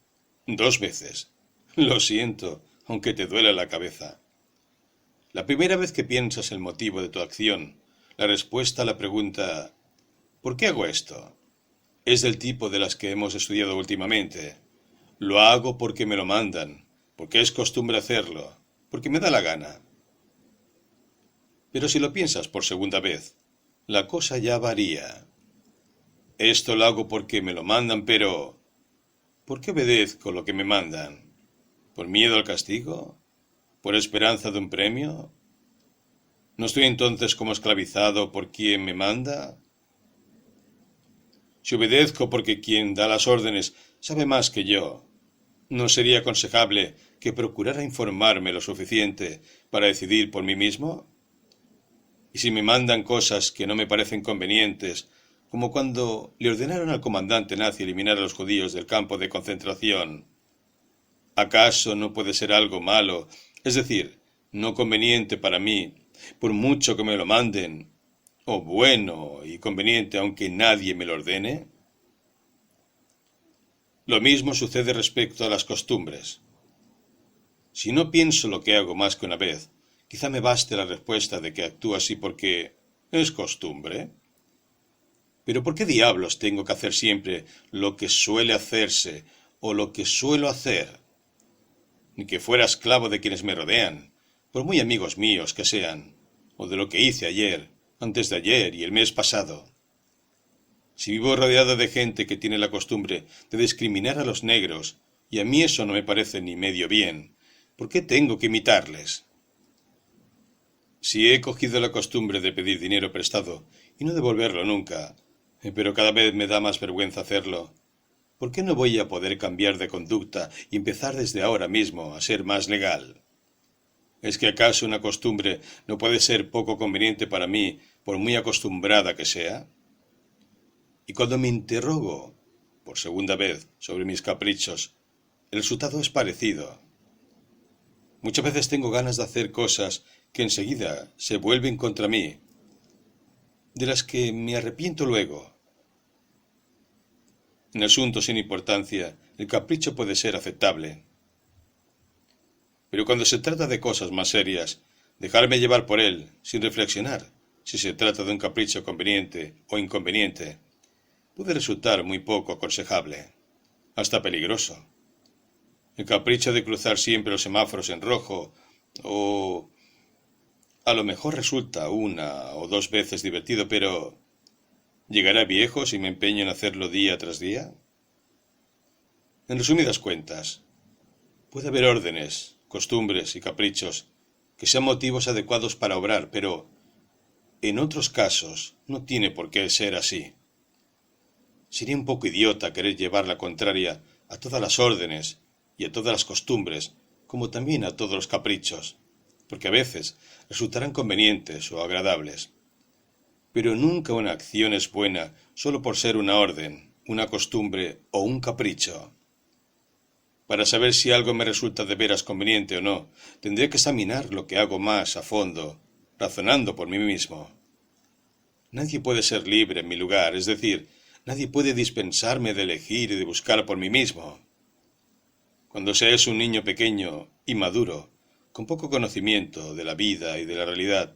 2 veces. Lo siento, aunque te duela la cabeza. La primera vez que piensas el motivo de tu acción, la respuesta a la pregunta ¿por qué hago esto? Es del tipo de las que hemos estudiado últimamente. Lo hago porque me lo mandan, porque es costumbre hacerlo, porque me da la gana. Pero si lo piensas por segunda vez, la cosa ya varía. Esto lo hago porque me lo mandan, pero ¿por qué obedezco lo que me mandan? ¿Por miedo al castigo? ¿Por esperanza de un premio? ¿No estoy entonces como esclavizado por quien me manda? Si obedezco porque quien da las órdenes sabe más que yo, ¿no sería aconsejable que procurara informarme lo suficiente para decidir por mí mismo? Y si me mandan cosas que no me parecen convenientes, como cuando le ordenaron al comandante nazi eliminar a los judíos del campo de concentración, ¿acaso no puede ser algo malo, es decir, no conveniente para mí, por mucho que me lo manden, o bueno y conveniente aunque nadie me lo ordene? Lo mismo sucede respecto a las costumbres. Si no pienso lo que hago más que una vez, quizá me baste la respuesta de que actúo así porque es costumbre. Pero ¿por qué diablos tengo que hacer siempre lo que suele hacerse o lo que suelo hacer? Ni que fuera esclavo de quienes me rodean, por muy amigos míos que sean, o de lo que hice ayer, antes de ayer y el mes pasado. Si vivo rodeado de gente que tiene la costumbre de discriminar a los negros, y a mí eso no me parece ni medio bien, ¿por qué tengo que imitarles? Si he cogido la costumbre de pedir dinero prestado y no devolverlo nunca, pero cada vez me da más vergüenza hacerlo, ¿por qué no voy a poder cambiar de conducta y empezar desde ahora mismo a ser más legal? ¿Es que acaso una costumbre no puede ser poco conveniente para mí, por muy acostumbrada que sea? Y cuando me interrogo, por segunda vez, sobre mis caprichos, el resultado es parecido. Muchas veces tengo ganas de hacer cosas que enseguida se vuelven contra mí, de las que me arrepiento luego. En asuntos sin importancia, el capricho puede ser aceptable. Pero cuando se trata de cosas más serias, dejarme llevar por él, sin reflexionar, si se trata de un capricho conveniente o inconveniente, puede resultar muy poco aconsejable, hasta peligroso. El capricho de cruzar siempre los semáforos en rojo, o a lo mejor resulta 1 o 2 veces divertido, pero ¿llegará viejo si me empeño en hacerlo día tras día? En resumidas cuentas, puede haber órdenes, costumbres y caprichos que sean motivos adecuados para obrar, pero en otros casos no tiene por qué ser así. Sería un poco idiota querer llevar la contraria a todas las órdenes y a todas las costumbres, como también a todos los caprichos, porque a veces resultarán convenientes o agradables. Pero nunca una acción es buena solo por ser una orden, una costumbre o un capricho. Para saber si algo me resulta de veras conveniente o no, tendré que examinar lo que hago más a fondo, razonando por mí mismo. Nadie puede ser libre en mi lugar, es decir, nadie puede dispensarme de elegir y de buscar por mí mismo. Cuando se es un niño pequeño, inmaduro, con poco conocimiento de la vida y de la realidad,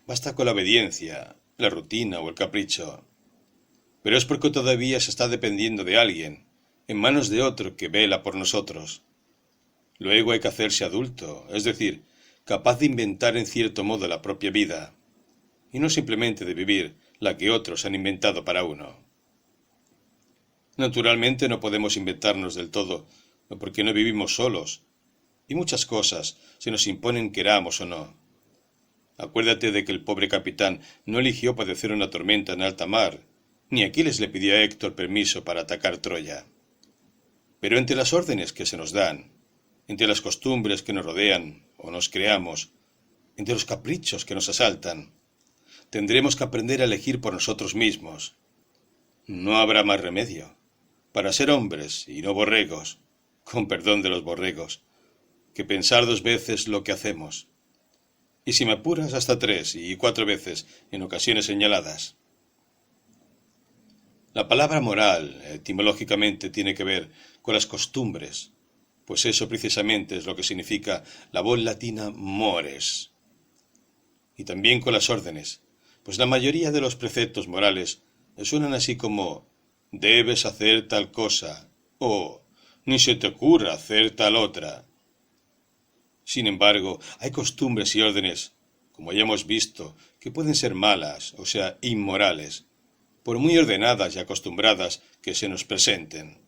basta con la obediencia, la rutina o el capricho. Pero es porque todavía se está dependiendo de alguien, en manos de otro que vela por nosotros. Luego hay que hacerse adulto, es decir, capaz de inventar en cierto modo la propia vida, y no simplemente de vivir la que otros han inventado para uno. Naturalmente no podemos inventarnos del todo, porque no vivimos solos, y muchas cosas se nos imponen queramos o no. Acuérdate de que el pobre capitán no eligió padecer una tormenta en alta mar, ni Aquiles le pidió a Héctor permiso para atacar Troya. Pero entre las órdenes que se nos dan, entre las costumbres que nos rodean o nos creamos, entre los caprichos que nos asaltan, tendremos que aprender a elegir por nosotros mismos. No habrá más remedio, para ser hombres y no borregos, con perdón de los borregos, que pensar 2 veces lo que hacemos. Y si me apuras hasta 3 y 4 veces en ocasiones señaladas. La palabra moral, etimológicamente, tiene que ver con las costumbres, pues eso precisamente es lo que significa la voz latina mores. Y también con las órdenes, pues la mayoría de los preceptos morales suenan así como debes hacer tal cosa o ni se te ocurra hacer tal otra. Sin embargo, hay costumbres y órdenes, como ya hemos visto, que pueden ser malas, o sea, inmorales, por muy ordenadas y acostumbradas que se nos presenten.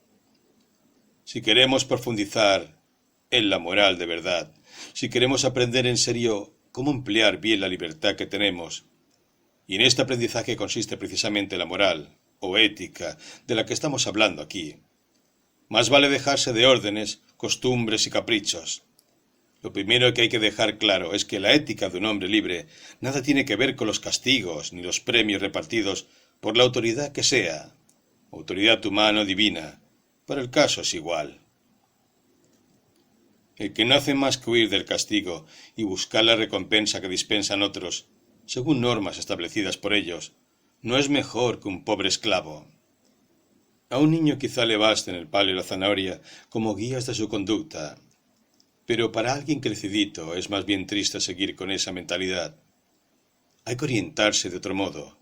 Si queremos profundizar en la moral de verdad, si queremos aprender en serio cómo emplear bien la libertad que tenemos, y en este aprendizaje consiste precisamente la moral, o ética, de la que estamos hablando aquí, más vale dejarse de órdenes, costumbres y caprichos. Lo primero que hay que dejar claro es que la ética de un hombre libre nada tiene que ver con los castigos ni los premios repartidos por la autoridad que sea, autoridad humana o divina, para el caso es igual. El que no hace más que huir del castigo y buscar la recompensa que dispensan otros, según normas establecidas por ellos, no es mejor que un pobre esclavo. A un niño quizá le basten el palo y la zanahoria como guías de su conducta, pero para alguien crecidito es más bien triste seguir con esa mentalidad. Hay que orientarse de otro modo.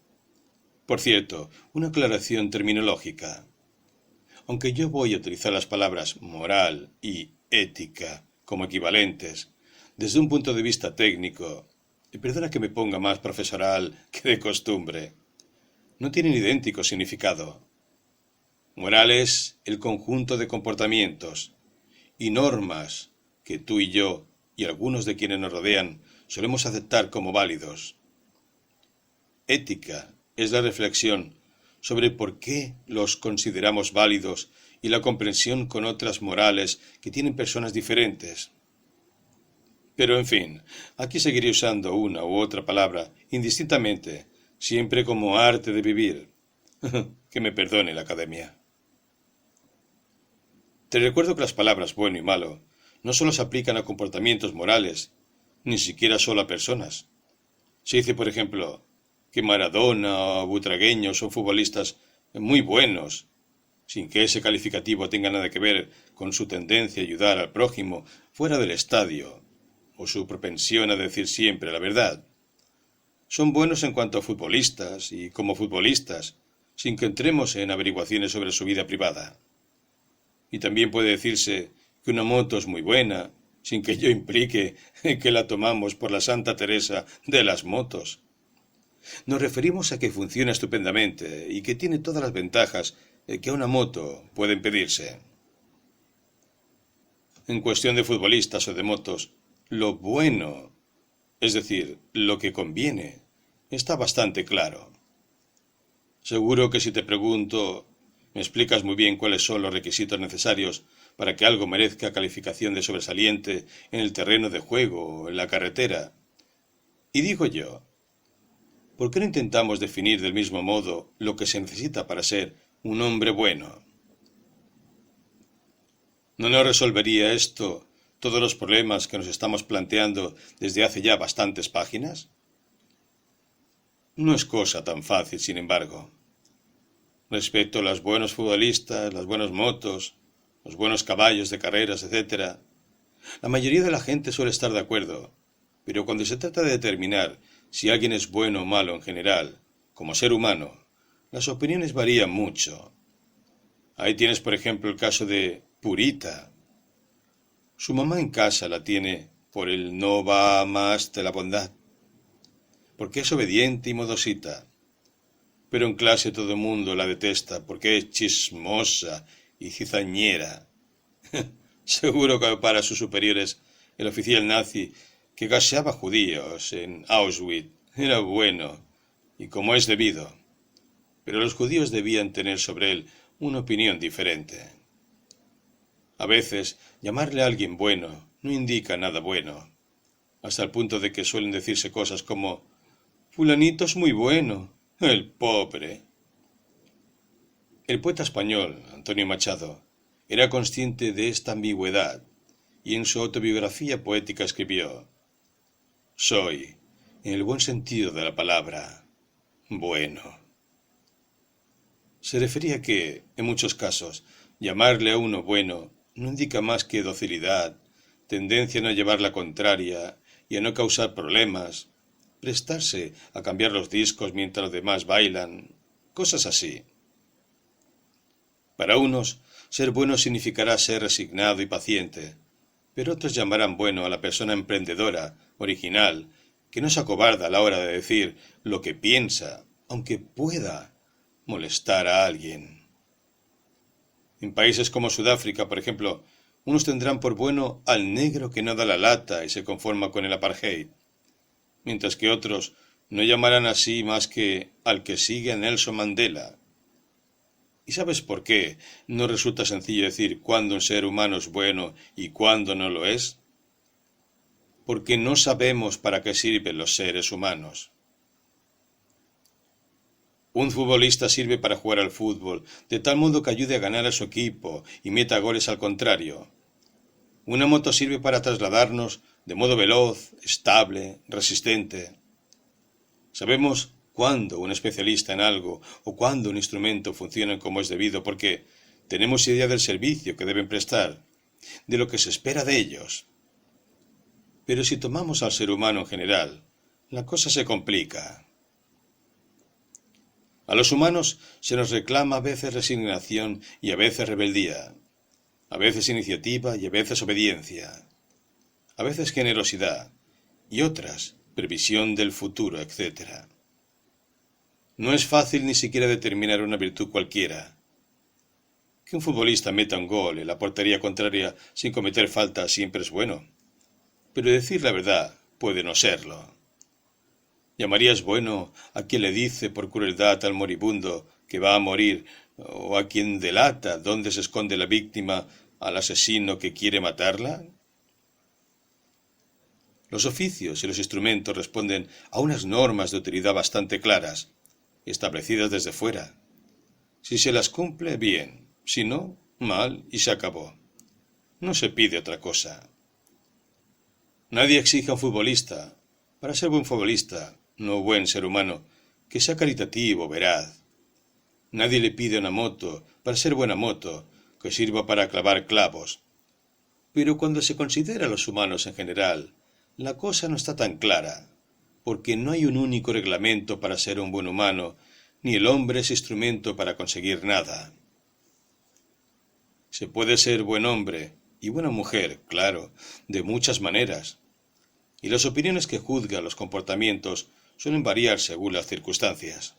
Por cierto, una aclaración terminológica. Aunque yo voy a utilizar las palabras moral y ética como equivalentes, desde un punto de vista técnico, y perdona que me ponga más profesoral que de costumbre, no tienen idéntico significado. Moral es el conjunto de comportamientos y normas que tú y yo y algunos de quienes nos rodean solemos aceptar como válidos. Ética es la reflexión sobre por qué los consideramos válidos y la comprensión con otras morales que tienen personas diferentes. Pero en fin, aquí seguiré usando una u otra palabra indistintamente, siempre como arte de vivir. Que me perdone la academia. Te recuerdo que las palabras bueno y malo no solo se aplican a comportamientos morales, ni siquiera solo a personas. Se dice, por ejemplo, que Maradona o Butragueño son futbolistas muy buenos, sin que ese calificativo tenga nada que ver con su tendencia a ayudar al prójimo fuera del estadio, o su propensión a decir siempre la verdad. Son buenos en cuanto a futbolistas y como futbolistas, sin que entremos en averiguaciones sobre su vida privada. Y también puede decirse que una moto es muy buena, sin que ello implique que la tomamos por la Santa Teresa de las motos. Nos referimos a que funciona estupendamente y que tiene todas las ventajas que a una moto pueden pedirse. En cuestión de futbolistas o de motos, lo bueno, es decir, lo que conviene, está bastante claro. Seguro que si te pregunto, me explicas muy bien cuáles son los requisitos necesarios para que algo merezca calificación de sobresaliente en el terreno de juego o en la carretera. Y digo yo, ¿por qué no intentamos definir del mismo modo lo que se necesita para ser un hombre bueno? ¿No nos resolvería esto todos los problemas que nos estamos planteando desde hace ya bastantes páginas? No es cosa tan fácil, sin embargo. Respecto a los buenos futbolistas, las buenas motos, los buenos caballos de carreras, etc., la mayoría de la gente suele estar de acuerdo, pero cuando se trata de determinar si alguien es bueno o malo en general, como ser humano, las opiniones varían mucho. Ahí tienes, por ejemplo, el caso de Purita. Su mamá en casa la tiene por el no va más de la bondad, porque es obediente y modosita. Pero en clase todo el mundo la detesta porque es chismosa y cizañera. Seguro que para sus superiores el oficial nazi que gaseaba judíos en Auschwitz era bueno y como es debido, pero los judíos debían tener sobre él una opinión diferente. A veces llamarle a alguien bueno no indica nada bueno, hasta el punto de que suelen decirse cosas como «Fulanito es muy bueno, el pobre». El poeta español Antonio Machado era consciente de esta ambigüedad y en su autobiografía poética escribió «Soy, en el buen sentido de la palabra, bueno». Se refería a que, en muchos casos, llamarle a uno bueno no indica más que docilidad, tendencia a no llevar la contraria y a no causar problemas, prestarse a cambiar los discos mientras los demás bailan, cosas así. Para unos, ser bueno significará ser resignado y paciente, pero otros llamarán bueno a la persona emprendedora, original, que no se acobarda a la hora de decir lo que piensa, aunque pueda molestar a alguien. En países como Sudáfrica, por ejemplo, unos tendrán por bueno al negro que no da la lata y se conforma con el apartheid, mientras que otros no llamarán así más que al que sigue a Nelson Mandela. ¿Y sabes por qué no resulta sencillo decir cuándo un ser humano es bueno y cuándo no lo es? Porque no sabemos para qué sirven los seres humanos. Un futbolista sirve para jugar al fútbol, de tal modo que ayude a ganar a su equipo y meta goles al contrario. Una moto sirve para trasladarnos de modo veloz, estable, resistente. Sabemos cuándo un especialista en algo o cuándo un instrumento funciona como es debido porque tenemos idea del servicio que deben prestar, de lo que se espera de ellos. Pero si tomamos al ser humano en general, la cosa se complica. A los humanos se nos reclama a veces resignación y a veces rebeldía, a veces iniciativa y a veces obediencia, a veces generosidad y otras previsión del futuro, etc. No es fácil ni siquiera determinar una virtud cualquiera. Que un futbolista meta un gol en la portería contraria sin cometer falta siempre es bueno, pero decir la verdad puede no serlo. ¿Llamarías bueno a quien le dice por crueldad al moribundo que va a morir, o a quien delata dónde se esconde la víctima al asesino que quiere matarla? Los oficios y los instrumentos responden a unas normas de utilidad bastante claras, establecidas desde fuera. Si se las cumple, bien; si no, mal, y se acabó. No se pide otra cosa. Nadie exige a un futbolista, para ser buen futbolista, no buen ser humano, que sea caritativo, veraz. Nadie le pide una moto, para ser buena moto, que sirva para clavar clavos. Pero cuando se considera a los humanos en general, la cosa no está tan clara, porque no hay un único reglamento para ser un buen humano, ni el hombre es instrumento para conseguir nada. Se puede ser buen hombre y buena mujer, claro, de muchas maneras, y las opiniones que juzgan los comportamientos suelen variar según las circunstancias.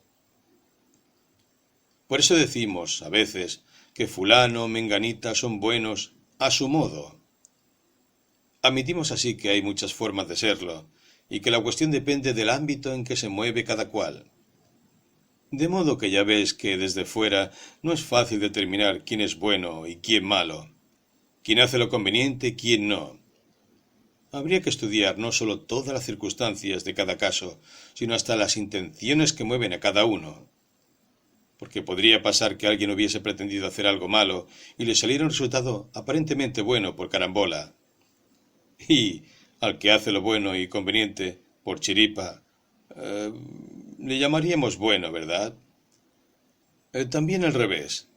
Por eso decimos, a veces, que fulano o menganita son buenos a su modo. Admitimos así que hay muchas formas de serlo, y que la cuestión depende del ámbito en que se mueve cada cual. De modo que ya ves que desde fuera no es fácil determinar quién es bueno y quién malo, quién hace lo conveniente y quién no. Habría que estudiar no sólo todas las circunstancias de cada caso, sino hasta las intenciones que mueven a cada uno. porque podría pasar que alguien hubiese pretendido hacer algo malo y le saliera un resultado aparentemente bueno por carambola. Y al que hace lo bueno y conveniente por chiripa, le llamaríamos bueno, ¿verdad? También al revés.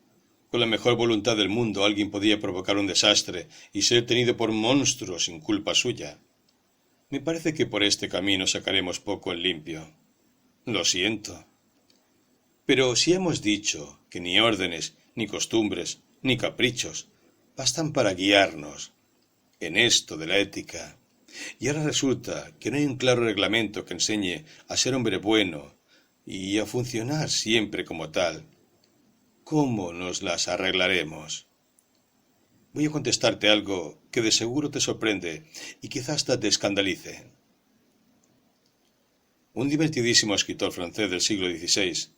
Con la mejor voluntad del mundo alguien podía provocar un desastre y ser tenido por monstruo sin culpa suya. Me parece que por este camino sacaremos poco en limpio. Lo siento. Pero si hemos dicho que ni órdenes, ni costumbres, ni caprichos bastan para guiarnos en esto de la ética, y ahora resulta que no hay un claro reglamento que enseñe a ser hombre bueno y a funcionar siempre como tal, ¿cómo nos las arreglaremos? Voy a contestarte algo que de seguro te sorprende y quizás hasta te escandalice. Un divertidísimo escritor francés del siglo XVI,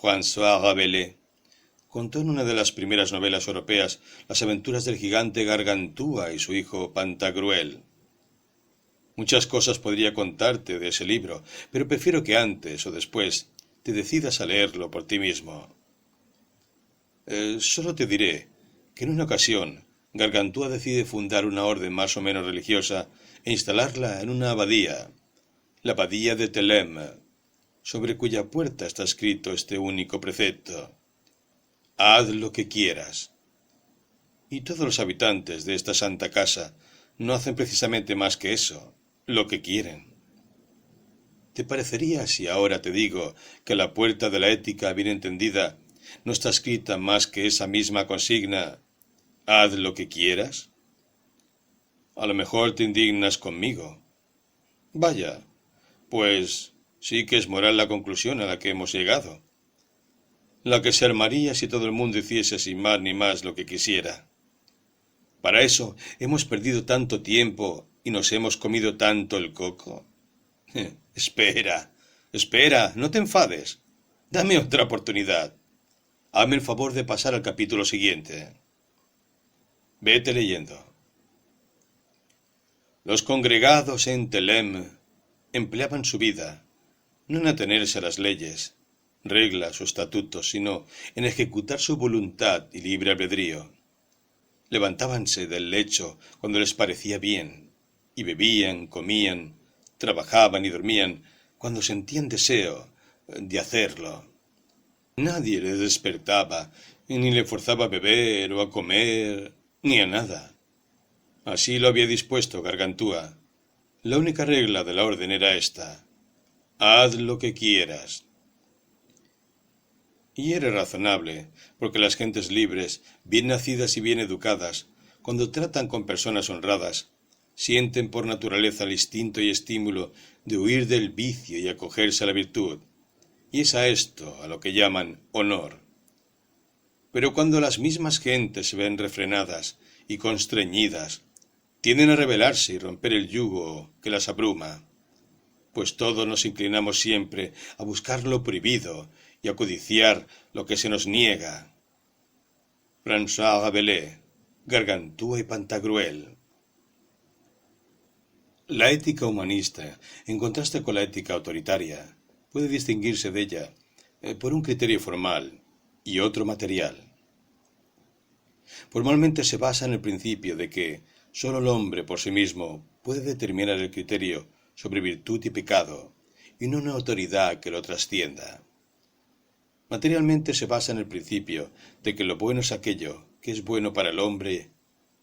François Rabelais, contó en una de las primeras novelas europeas las aventuras del gigante Gargantúa y su hijo Pantagruel. Muchas cosas podría contarte de ese libro, pero prefiero que antes o después te decidas a leerlo por ti mismo. Solo te diré que en una ocasión Gargantúa decide fundar una orden más o menos religiosa e instalarla en una abadía, la abadía de Theleme, sobre cuya puerta está escrito este único precepto: haz lo que quieras. Y todos los habitantes de esta santa casa no hacen precisamente más que eso, lo que quieren. ¿Te parecería si ahora te digo que la puerta de la ética bien entendida no está escrita más que esa misma consigna: haz lo que quieras? A lo mejor te indignas conmigo. Vaya, pues sí que es moral la conclusión a la que hemos llegado. La que se armaría si todo el mundo hiciese sin más ni más lo que quisiera. Para eso hemos perdido tanto tiempo y nos hemos comido tanto el coco. Espera, no te enfades. Dame otra oportunidad. Hazme el favor de pasar al capítulo siguiente. Vete leyendo. Los congregados en Theleme empleaban su vida no en atenerse a las leyes, reglas o estatutos, sino en ejecutar su voluntad y libre albedrío. Levantábanse del lecho cuando les parecía bien, y bebían, comían, trabajaban y dormían cuando sentían deseo de hacerlo. Nadie les despertaba, ni le forzaba a beber o a comer, ni a nada. Así lo había dispuesto Gargantúa. La única regla de la orden era esta: haz lo que quieras. Y era razonable, porque las gentes libres, bien nacidas y bien educadas, cuando tratan con personas honradas, sienten por naturaleza el instinto y estímulo de huir del vicio y acogerse a la virtud, y es a esto a lo que llaman honor. Pero cuando las mismas gentes se ven refrenadas y constreñidas, tienden a rebelarse y romper el yugo que las abruma, pues todos nos inclinamos siempre a buscar lo prohibido y a codiciar lo que se nos niega. François Rabelais, Gargantúa y Pantagruel. La ética humanista, en contraste con la ética autoritaria, puede distinguirse de ella por un criterio formal y otro material. Formalmente se basa en el principio de que sólo el hombre por sí mismo puede determinar el criterio sobre virtud y pecado, y no una autoridad que lo trascienda. Materialmente se basa en el principio de que lo bueno es aquello que es bueno para el hombre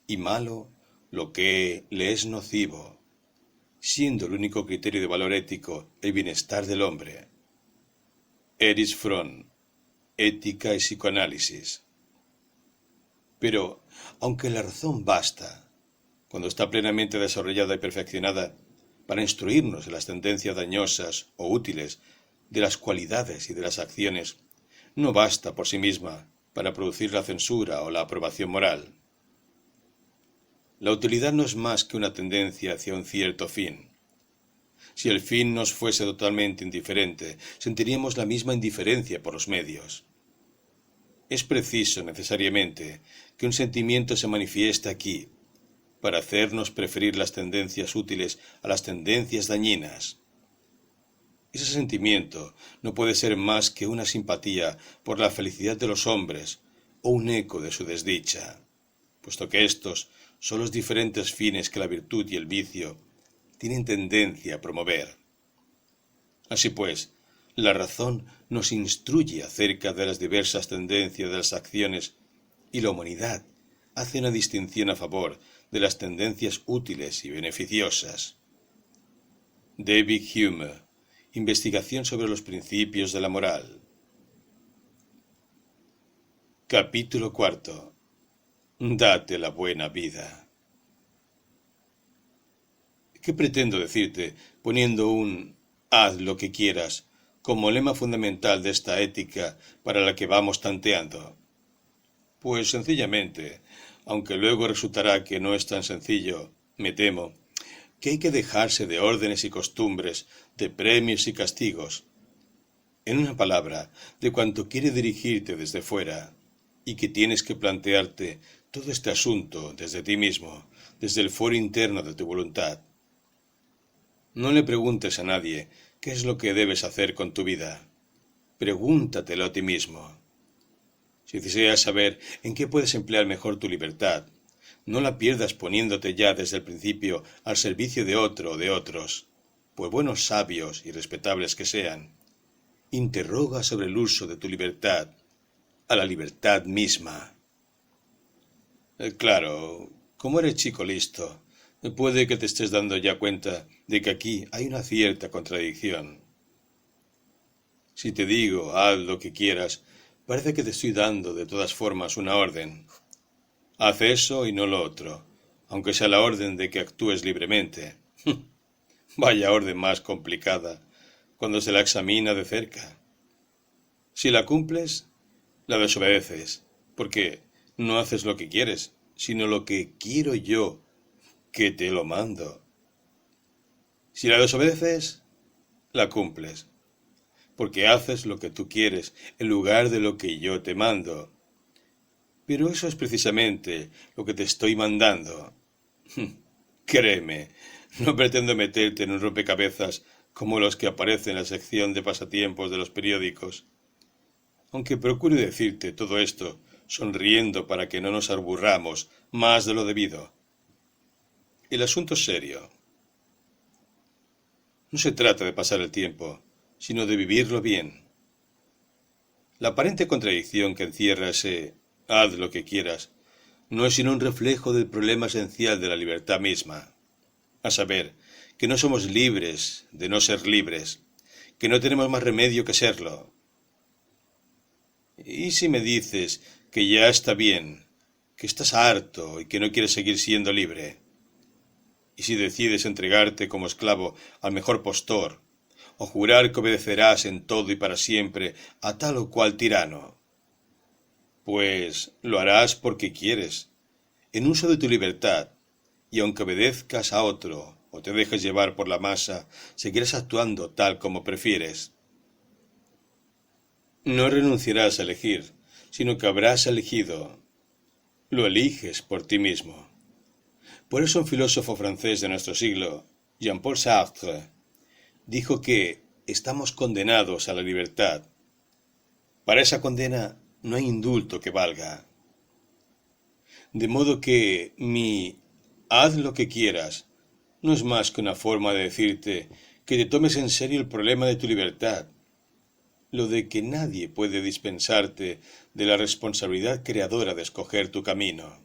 y malo lo que le es nocivo, siendo el único criterio de valor ético el bienestar del hombre. Erich Fromm, Ética y Psicoanálisis. Pero, aunque la razón basta, cuando está plenamente desarrollada y perfeccionada, para instruirnos de las tendencias dañosas o útiles, de las cualidades y de las acciones, no basta por sí misma para producir la censura o la aprobación moral. La utilidad no es más que una tendencia hacia un cierto fin. Si el fin nos fuese totalmente indiferente, sentiríamos la misma indiferencia por los medios. Es preciso, necesariamente, que un sentimiento se manifieste aquí, para hacernos preferir las tendencias útiles a las tendencias dañinas. Ese sentimiento no puede ser más que una simpatía por la felicidad de los hombres o un eco de su desdicha, puesto que estos son los diferentes fines que la virtud y el vicio tienen tendencia a promover. Así pues, la razón nos instruye acerca de las diversas tendencias de las acciones y la humanidad hace una distinción a favor de las tendencias útiles y beneficiosas. David Hume, Investigación sobre los principios de la moral. Capítulo 4. Date la buena vida. ¿Qué pretendo decirte poniendo un haz lo que quieras como lema fundamental de esta ética para la que vamos tanteando? Pues sencillamente, aunque luego resultará que no es tan sencillo, me temo, que hay que dejarse de órdenes y costumbres, de premios y castigos. En una palabra, de cuanto quiere dirigirte desde fuera, y que tienes que plantearte todo este asunto desde ti mismo, desde el foro interno de tu voluntad. No le preguntes a nadie qué es lo que debes hacer con tu vida. Pregúntatelo a ti mismo. Si deseas saber en qué puedes emplear mejor tu libertad, no la pierdas poniéndote ya desde el principio al servicio de otro o de otros, pues buenos sabios y respetables que sean. Interroga sobre el uso de tu libertad, a la libertad misma. Claro, como eres chico listo, puede que te estés dando ya cuenta de que aquí hay una cierta contradicción. Si te digo, haz lo que quieras, parece que te estoy dando de todas formas una orden. Haz eso y no lo otro, aunque sea la orden de que actúes libremente. Vaya orden más complicada cuando se la examina de cerca. Si la cumples, la desobedeces, porque no haces lo que quieres, sino lo que quiero yo, que te lo mando. Si la desobedeces, la cumples, porque haces lo que tú quieres en lugar de lo que yo te mando. Pero eso es precisamente lo que te estoy mandando. Créeme, no pretendo meterte en un rompecabezas como los que aparecen en la sección de pasatiempos de los periódicos. Aunque procure decirte todo esto sonriendo para que no nos aburramos más de lo debido. El asunto es serio. No se trata de pasar el tiempo, sino de vivirlo bien. La aparente contradicción que encierra ese haz lo que quieras no es sino un reflejo del problema esencial de la libertad misma, a saber, que no somos libres de no ser libres, que no tenemos más remedio que serlo. ¿Y si me dices que ya está bien, que estás harto y que no quieres seguir siendo libre? ¿Y si decides entregarte como esclavo al mejor postor, o jurar que obedecerás en todo y para siempre a tal o cual tirano? Pues lo harás porque quieres, en uso de tu libertad, y aunque obedezcas a otro o te dejes llevar por la masa, seguirás actuando tal como prefieres. No renunciarás a elegir, sino que habrás elegido. Lo eliges por ti mismo. Por eso un filósofo francés de nuestro siglo, Jean-Paul Sartre, dijo que estamos condenados a la libertad. Para esa condena no hay indulto que valga. De modo que mi haz lo que quieras no es más que una forma de decirte que te tomes en serio el problema de tu libertad, lo de que nadie puede dispensarte de la responsabilidad creadora de escoger tu camino.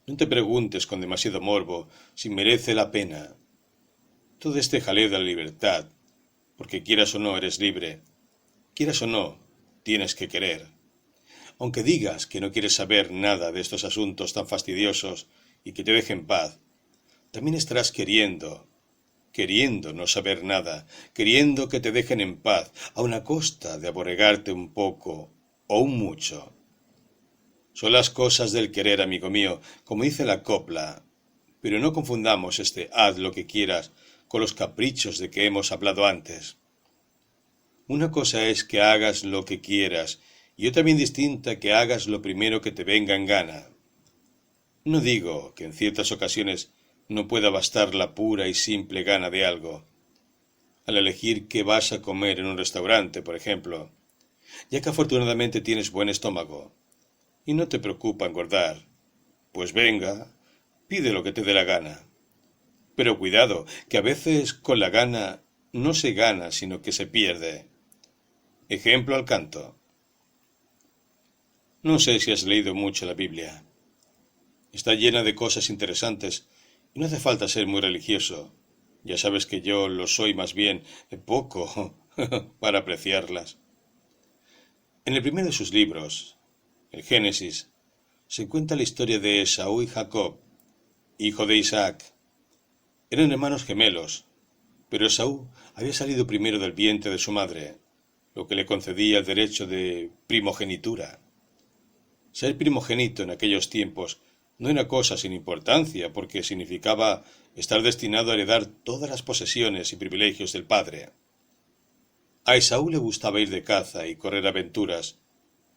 No te preguntes con demasiado morbo si merece la pena. Todo este jaleo de la libertad, porque quieras o no eres libre, quieras o no, tienes que querer. Aunque digas que no quieres saber nada de estos asuntos tan fastidiosos y que te dejen paz, también estarás queriendo no saber nada, queriendo que te dejen en paz, aun a costa de aborregarte un poco o un mucho. Son las cosas del querer, amigo mío, como dice la copla, pero no confundamos este haz lo que quieras con los caprichos de que hemos hablado antes. Una cosa es que hagas lo que quieras, y otra bien distinta que hagas lo primero que te venga en gana. No digo que en ciertas ocasiones no pueda bastar la pura y simple gana de algo. al elegir qué vas a comer en un restaurante, por ejemplo, ya que afortunadamente tienes buen estómago y no te preocupa engordar. Pues venga, pide lo que te dé la gana. Pero cuidado, que a veces con la gana no se gana, sino que se pierde. Ejemplo al canto. No sé si has leído mucho la Biblia. Está llena de cosas interesantes y no hace falta ser muy religioso. Ya sabes que yo lo soy más bien poco para apreciarlas. En el primero de sus libros, el Génesis, se cuenta la historia de Esaú y Jacob, hijo de Isaac. Eran hermanos gemelos, pero Esaú había salido primero del vientre de su madre, lo que le concedía el derecho de primogenitura. Ser primogénito en aquellos tiempos no era cosa sin importancia, porque significaba estar destinado a heredar todas las posesiones y privilegios del padre. A Esaú le gustaba ir de caza y correr aventuras,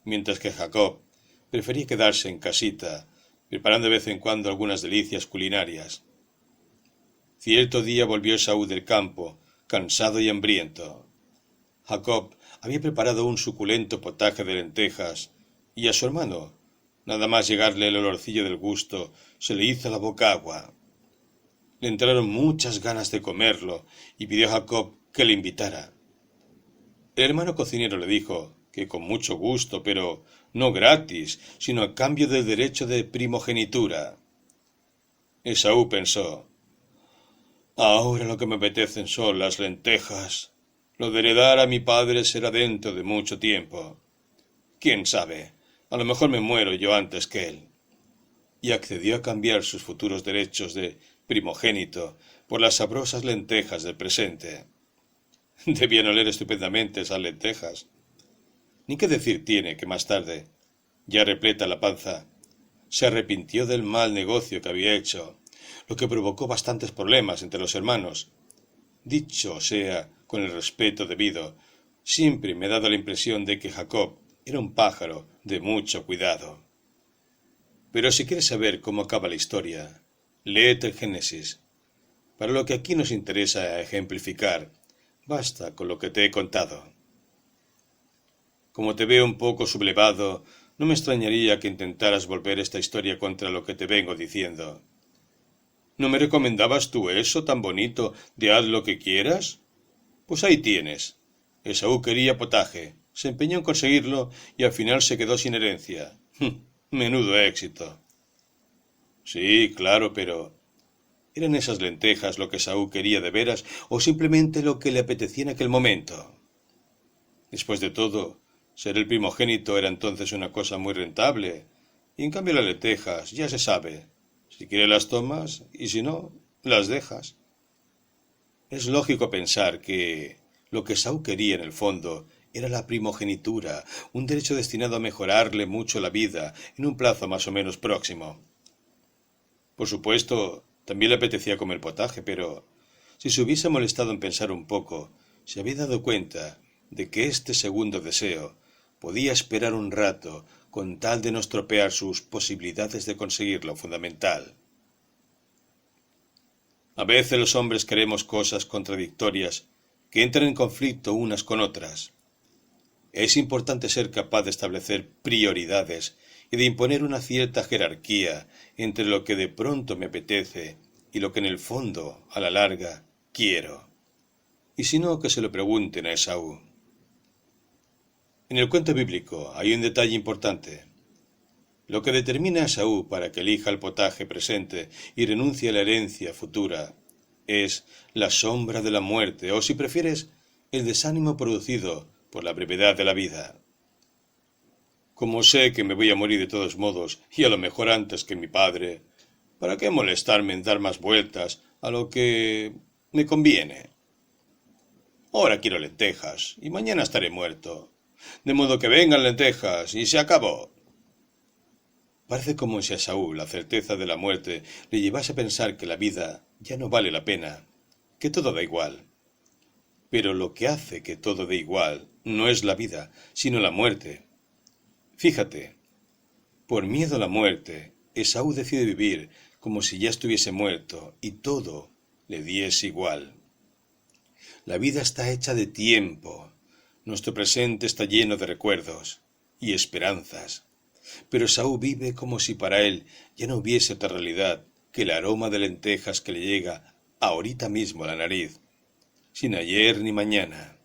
mientras que Jacob prefería quedarse en casita, preparando de vez en cuando algunas delicias culinarias. Cierto día volvió Esaú del campo, cansado y hambriento. Jacob había preparado un suculento potaje de lentejas, y a su hermano, nada más llegarle el olorcillo del gusto, se le hizo la boca agua. Le entraron muchas ganas de comerlo, y pidió a Jacob que le invitara. El hermano cocinero le dijo que con mucho gusto, pero no gratis, sino a cambio del derecho de primogenitura. Esaú pensó: ahora lo que me apetecen son las lentejas. Lo de heredar a mi padre será dentro de mucho tiempo. ¿Quién sabe? A lo mejor me muero yo antes que él. Y accedió a cambiar sus futuros derechos de primogénito por las sabrosas lentejas del presente. Debían oler estupendamente esas lentejas. Ni qué decir tiene que más tarde, ya repleta la panza, se arrepintió del mal negocio que había hecho, lo que provocó bastantes problemas entre los hermanos. Dicho sea con el respeto debido, siempre me ha dado la impresión de que Jacob era un pájaro de mucho cuidado. Pero si quieres saber cómo acaba la historia, léete el Génesis. Para lo que aquí nos interesa ejemplificar, basta con lo que te he contado. Como te veo un poco sublevado, no me extrañaría que intentaras volver esta historia contra lo que te vengo diciendo. ¿No me recomendabas tú eso tan bonito de haz lo que quieras? Pues ahí tienes. Esaú quería potaje, se empeñó en conseguirlo y al final se quedó sin herencia. Menudo éxito. Sí, claro, pero ¿eran esas lentejas lo que Esaú quería de veras o simplemente lo que le apetecía en aquel momento? Después de todo, ser el primogénito era entonces una cosa muy rentable, y en cambio las lentejas, ya se sabe, si quieres las tomas y si no, las dejas. Es lógico pensar que lo que Esaú quería en el fondo era la primogenitura, un derecho destinado a mejorarle mucho la vida en un plazo más o menos próximo. Por supuesto, también le apetecía comer potaje, pero si se hubiese molestado en pensar un poco, se había dado cuenta de que este segundo deseo podía esperar un rato con tal de no estropear sus posibilidades de conseguir lo fundamental. A veces los hombres queremos cosas contradictorias que entran en conflicto unas con otras. Es importante ser capaz de establecer prioridades y de imponer una cierta jerarquía entre lo que de pronto me apetece y lo que en el fondo, a la larga, quiero. Y si no, que se lo pregunten a Esaú. En el cuento bíblico hay un detalle importante. Lo que determina a Esaú para que elija el potaje presente y renuncie a la herencia futura es la sombra de la muerte, o si prefieres, el desánimo producido por la brevedad de la vida. Como sé que me voy a morir de todos modos, y a lo mejor antes que mi padre, ¿para qué molestarme en dar más vueltas a lo que me conviene? Ahora quiero lentejas, y mañana estaré muerto. De modo que vengan lentejas, y se acabó. Parece como si a Esaú la certeza de la muerte le llevase a pensar que la vida ya no vale la pena, que todo da igual. Pero lo que hace que todo dé igual no es la vida, sino la muerte. Fíjate, por miedo a la muerte, Esaú decide vivir como si ya estuviese muerto y todo le diese igual. La vida está hecha de tiempo. Nuestro presente está lleno de recuerdos y esperanzas. Pero Esaú vive como si para él ya no hubiese otra realidad que el aroma de lentejas que le llega ahorita mismo a la nariz, sin ayer ni mañana.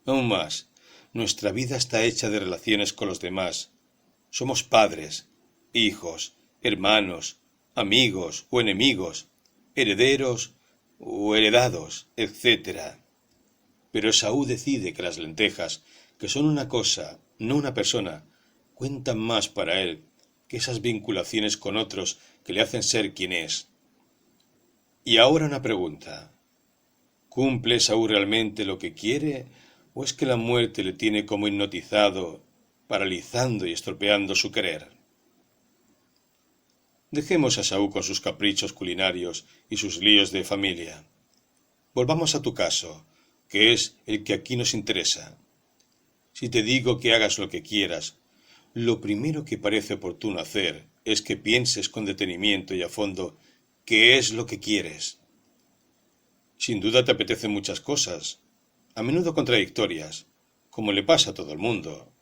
Aún más, nuestra vida está hecha de relaciones con los demás. Somos padres, hijos, hermanos, amigos o enemigos, herederos o heredados, etc. Pero Esaú decide que las lentejas, que son una cosa, no una persona, cuentan más para él que esas vinculaciones con otros que le hacen ser quien es. Y ahora una pregunta. ¿Cumple Esaú realmente lo que quiere o es que la muerte le tiene como hipnotizado, paralizando y estropeando su querer? Dejemos a Esaú con sus caprichos culinarios y sus líos de familia. Volvamos a tu caso, que es el que aquí nos interesa. Si te digo que hagas lo que quieras, lo primero que parece oportuno hacer es que pienses con detenimiento y a fondo qué es lo que quieres. Sin duda te apetecen muchas cosas, a menudo contradictorias, como le pasa a todo el mundo.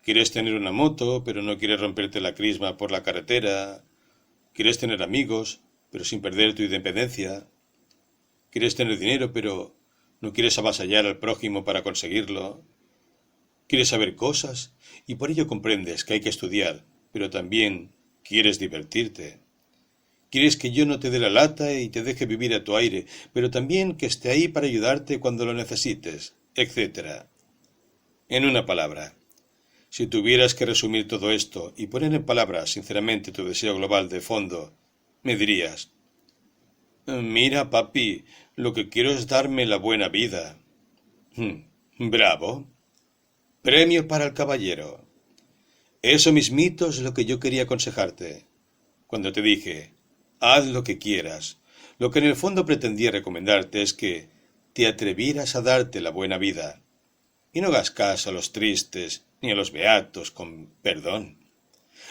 Quieres tener una moto, pero no quieres romperte la crisma por la carretera. Quieres tener amigos, pero sin perder tu independencia. Quieres tener dinero, pero no quieres avasallar al prójimo para conseguirlo. Quieres saber cosas, y por ello comprendes que hay que estudiar, pero también quieres divertirte. Quieres que yo no te dé la lata y te deje vivir a tu aire, pero también que esté ahí para ayudarte cuando lo necesites, etc. En una palabra, si tuvieras que resumir todo esto y poner en palabras sinceramente tu deseo global de fondo, me dirías: mira, papi, lo que quiero es darme la buena vida. Bravo. Premio para el caballero. Eso mismito es lo que yo quería aconsejarte. Cuando te dije, haz lo que quieras, lo que en el fondo pretendía recomendarte es que te atrevieras a darte la buena vida. Y no hagas caso a los tristes ni a los beatos, con perdón.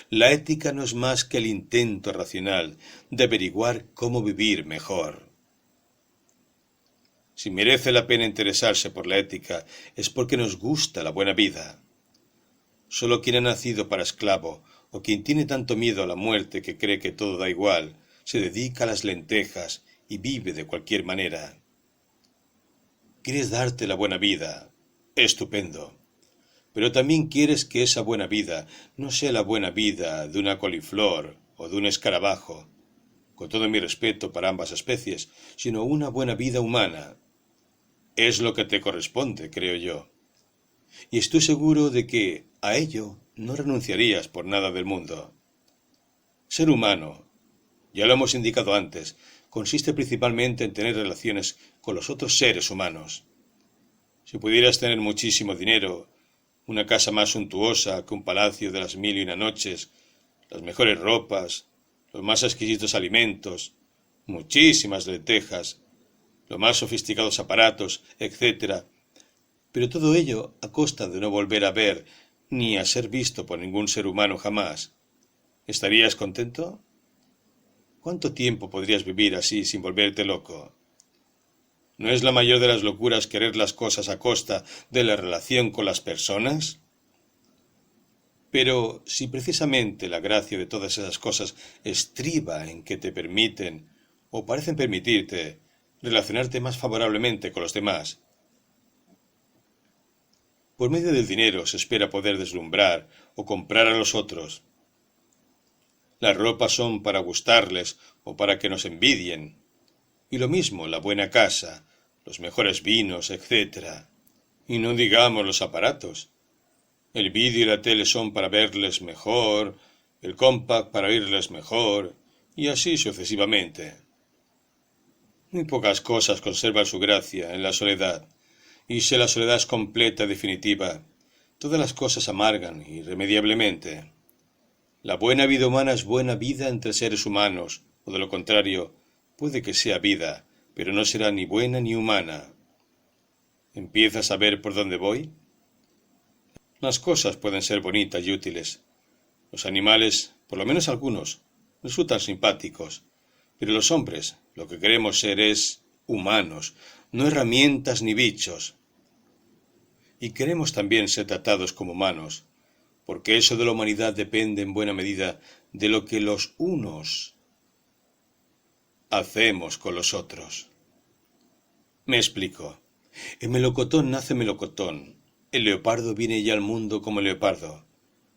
La ética no es más que el intento racional de averiguar cómo vivir mejor. Si merece la pena interesarse por la ética es porque nos gusta la buena vida. Solo quien ha nacido para esclavo o quien tiene tanto miedo a la muerte que cree que todo da igual, se dedica a las lentejas y vive de cualquier manera. ¿Quieres darte la buena vida? Estupendo. Pero también quieres que esa buena vida no sea la buena vida de una coliflor o de un escarabajo, con todo mi respeto para ambas especies, sino una buena vida humana. Es lo que te corresponde, creo yo. Y estoy seguro de que a ello no renunciarías por nada del mundo. Ser humano, ya lo hemos indicado antes, consiste principalmente en tener relaciones con los otros seres humanos. Si pudieras tener muchísimo dinero, una casa más suntuosa que un palacio de las 1001 noches, las mejores ropas, los más exquisitos alimentos, muchísimas lentejas, los más sofisticados aparatos, etc. Pero todo ello a costa de no volver a ver ni a ser visto por ningún ser humano jamás. ¿Estarías contento? ¿Cuánto tiempo podrías vivir así sin volverte loco? ¿No es la mayor de las locuras querer las cosas a costa de la relación con las personas? Pero si precisamente la gracia de todas esas cosas estriba en que te permiten, o parecen permitirte, relacionarte más favorablemente con los demás. Por medio del dinero se espera poder deslumbrar o comprar a los otros. Las ropas son para gustarles o para que nos envidien. Y lo mismo la buena casa, los mejores vinos, etc. Y no digamos los aparatos. El vídeo y la tele son para verles mejor, el compact para oírles mejor, y así sucesivamente. Muy pocas cosas conservan su gracia en la soledad, y si la soledad es completa, definitiva, todas las cosas amargan irremediablemente. La buena vida humana es buena vida entre seres humanos, o de lo contrario, puede que sea vida, pero no será ni buena ni humana. ¿Empiezas a ver por dónde voy? Las cosas pueden ser bonitas y útiles. Los animales, por lo menos algunos, resultan simpáticos, pero los hombres lo que queremos ser es humanos, no herramientas ni bichos. Y queremos también ser tratados como humanos, porque eso de la humanidad depende en buena medida de lo que los unos hacemos con los otros. Me explico. El melocotón nace melocotón. El leopardo viene ya al mundo como leopardo.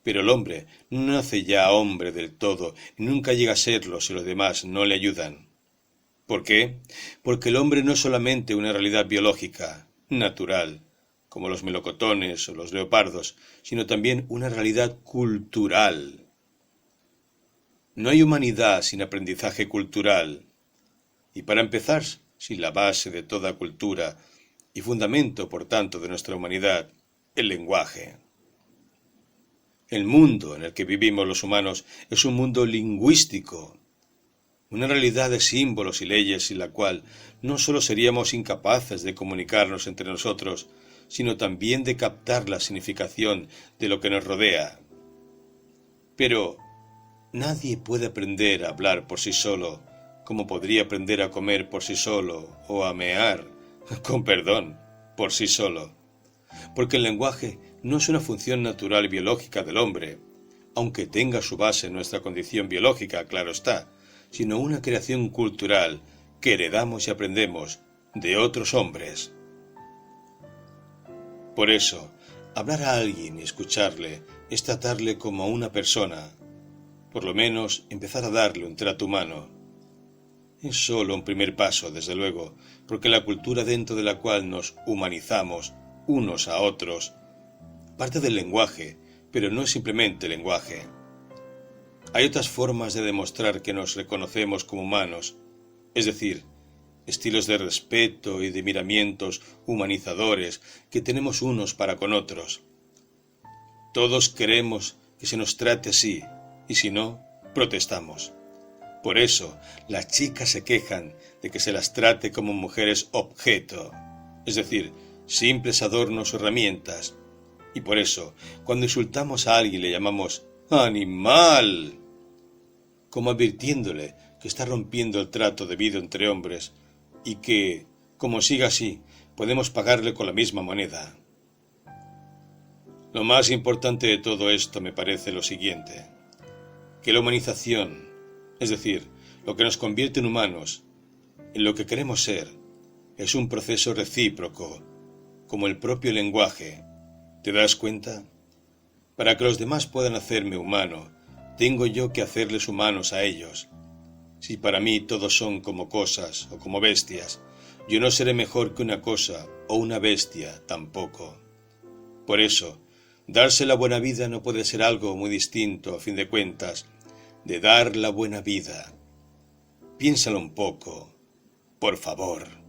Pero el hombre no nace ya hombre del todo y nunca llega a serlo si los demás no le ayudan. ¿Por qué? Porque el hombre no es solamente una realidad biológica, natural, como los melocotones o los leopardos, sino también una realidad cultural. No hay humanidad sin aprendizaje cultural. Y para empezar, sin la base de toda cultura y fundamento, por tanto, de nuestra humanidad, el lenguaje. El mundo en el que vivimos los humanos es un mundo lingüístico, una realidad de símbolos y leyes sin la cual no solo seríamos incapaces de comunicarnos entre nosotros, sino también de captar la significación de lo que nos rodea. Pero nadie puede aprender a hablar por sí solo, como podría aprender a comer por sí solo o a mear, con perdón, por sí solo. Porque el lenguaje no es una función natural biológica del hombre, aunque tenga su base en nuestra condición biológica, claro está, sino una creación cultural que heredamos y aprendemos de otros hombres. Por eso, hablar a alguien y escucharle es tratarle como a una persona, por lo menos empezar a darle un trato humano. Es solo un primer paso, desde luego, porque la cultura dentro de la cual nos humanizamos unos a otros parte del lenguaje, pero no es simplemente lenguaje. Hay otras formas de demostrar que nos reconocemos como humanos, es decir, estilos de respeto y de miramientos humanizadores que tenemos unos para con otros. Todos queremos que se nos trate así, y si no, protestamos. Por eso, las chicas se quejan de que se las trate como mujeres objeto, es decir, simples adornos o herramientas. Y por eso, cuando insultamos a alguien le llamamos ¡animal!, como advirtiéndole que está rompiendo el trato debido entre hombres y que, como siga así, podemos pagarle con la misma moneda. Lo más importante de todo esto me parece lo siguiente, que la humanización, es decir, lo que nos convierte en humanos, en lo que queremos ser, es un proceso recíproco, como el propio lenguaje. ¿Te das cuenta? Para que los demás puedan hacerme humano, tengo yo que hacerles humanos a ellos. Si para mí todos son como cosas o como bestias, yo no seré mejor que una cosa o una bestia tampoco. Por eso, darse la buena vida no puede ser algo muy distinto, a fin de cuentas, de dar la buena vida. Piénsalo un poco, por favor.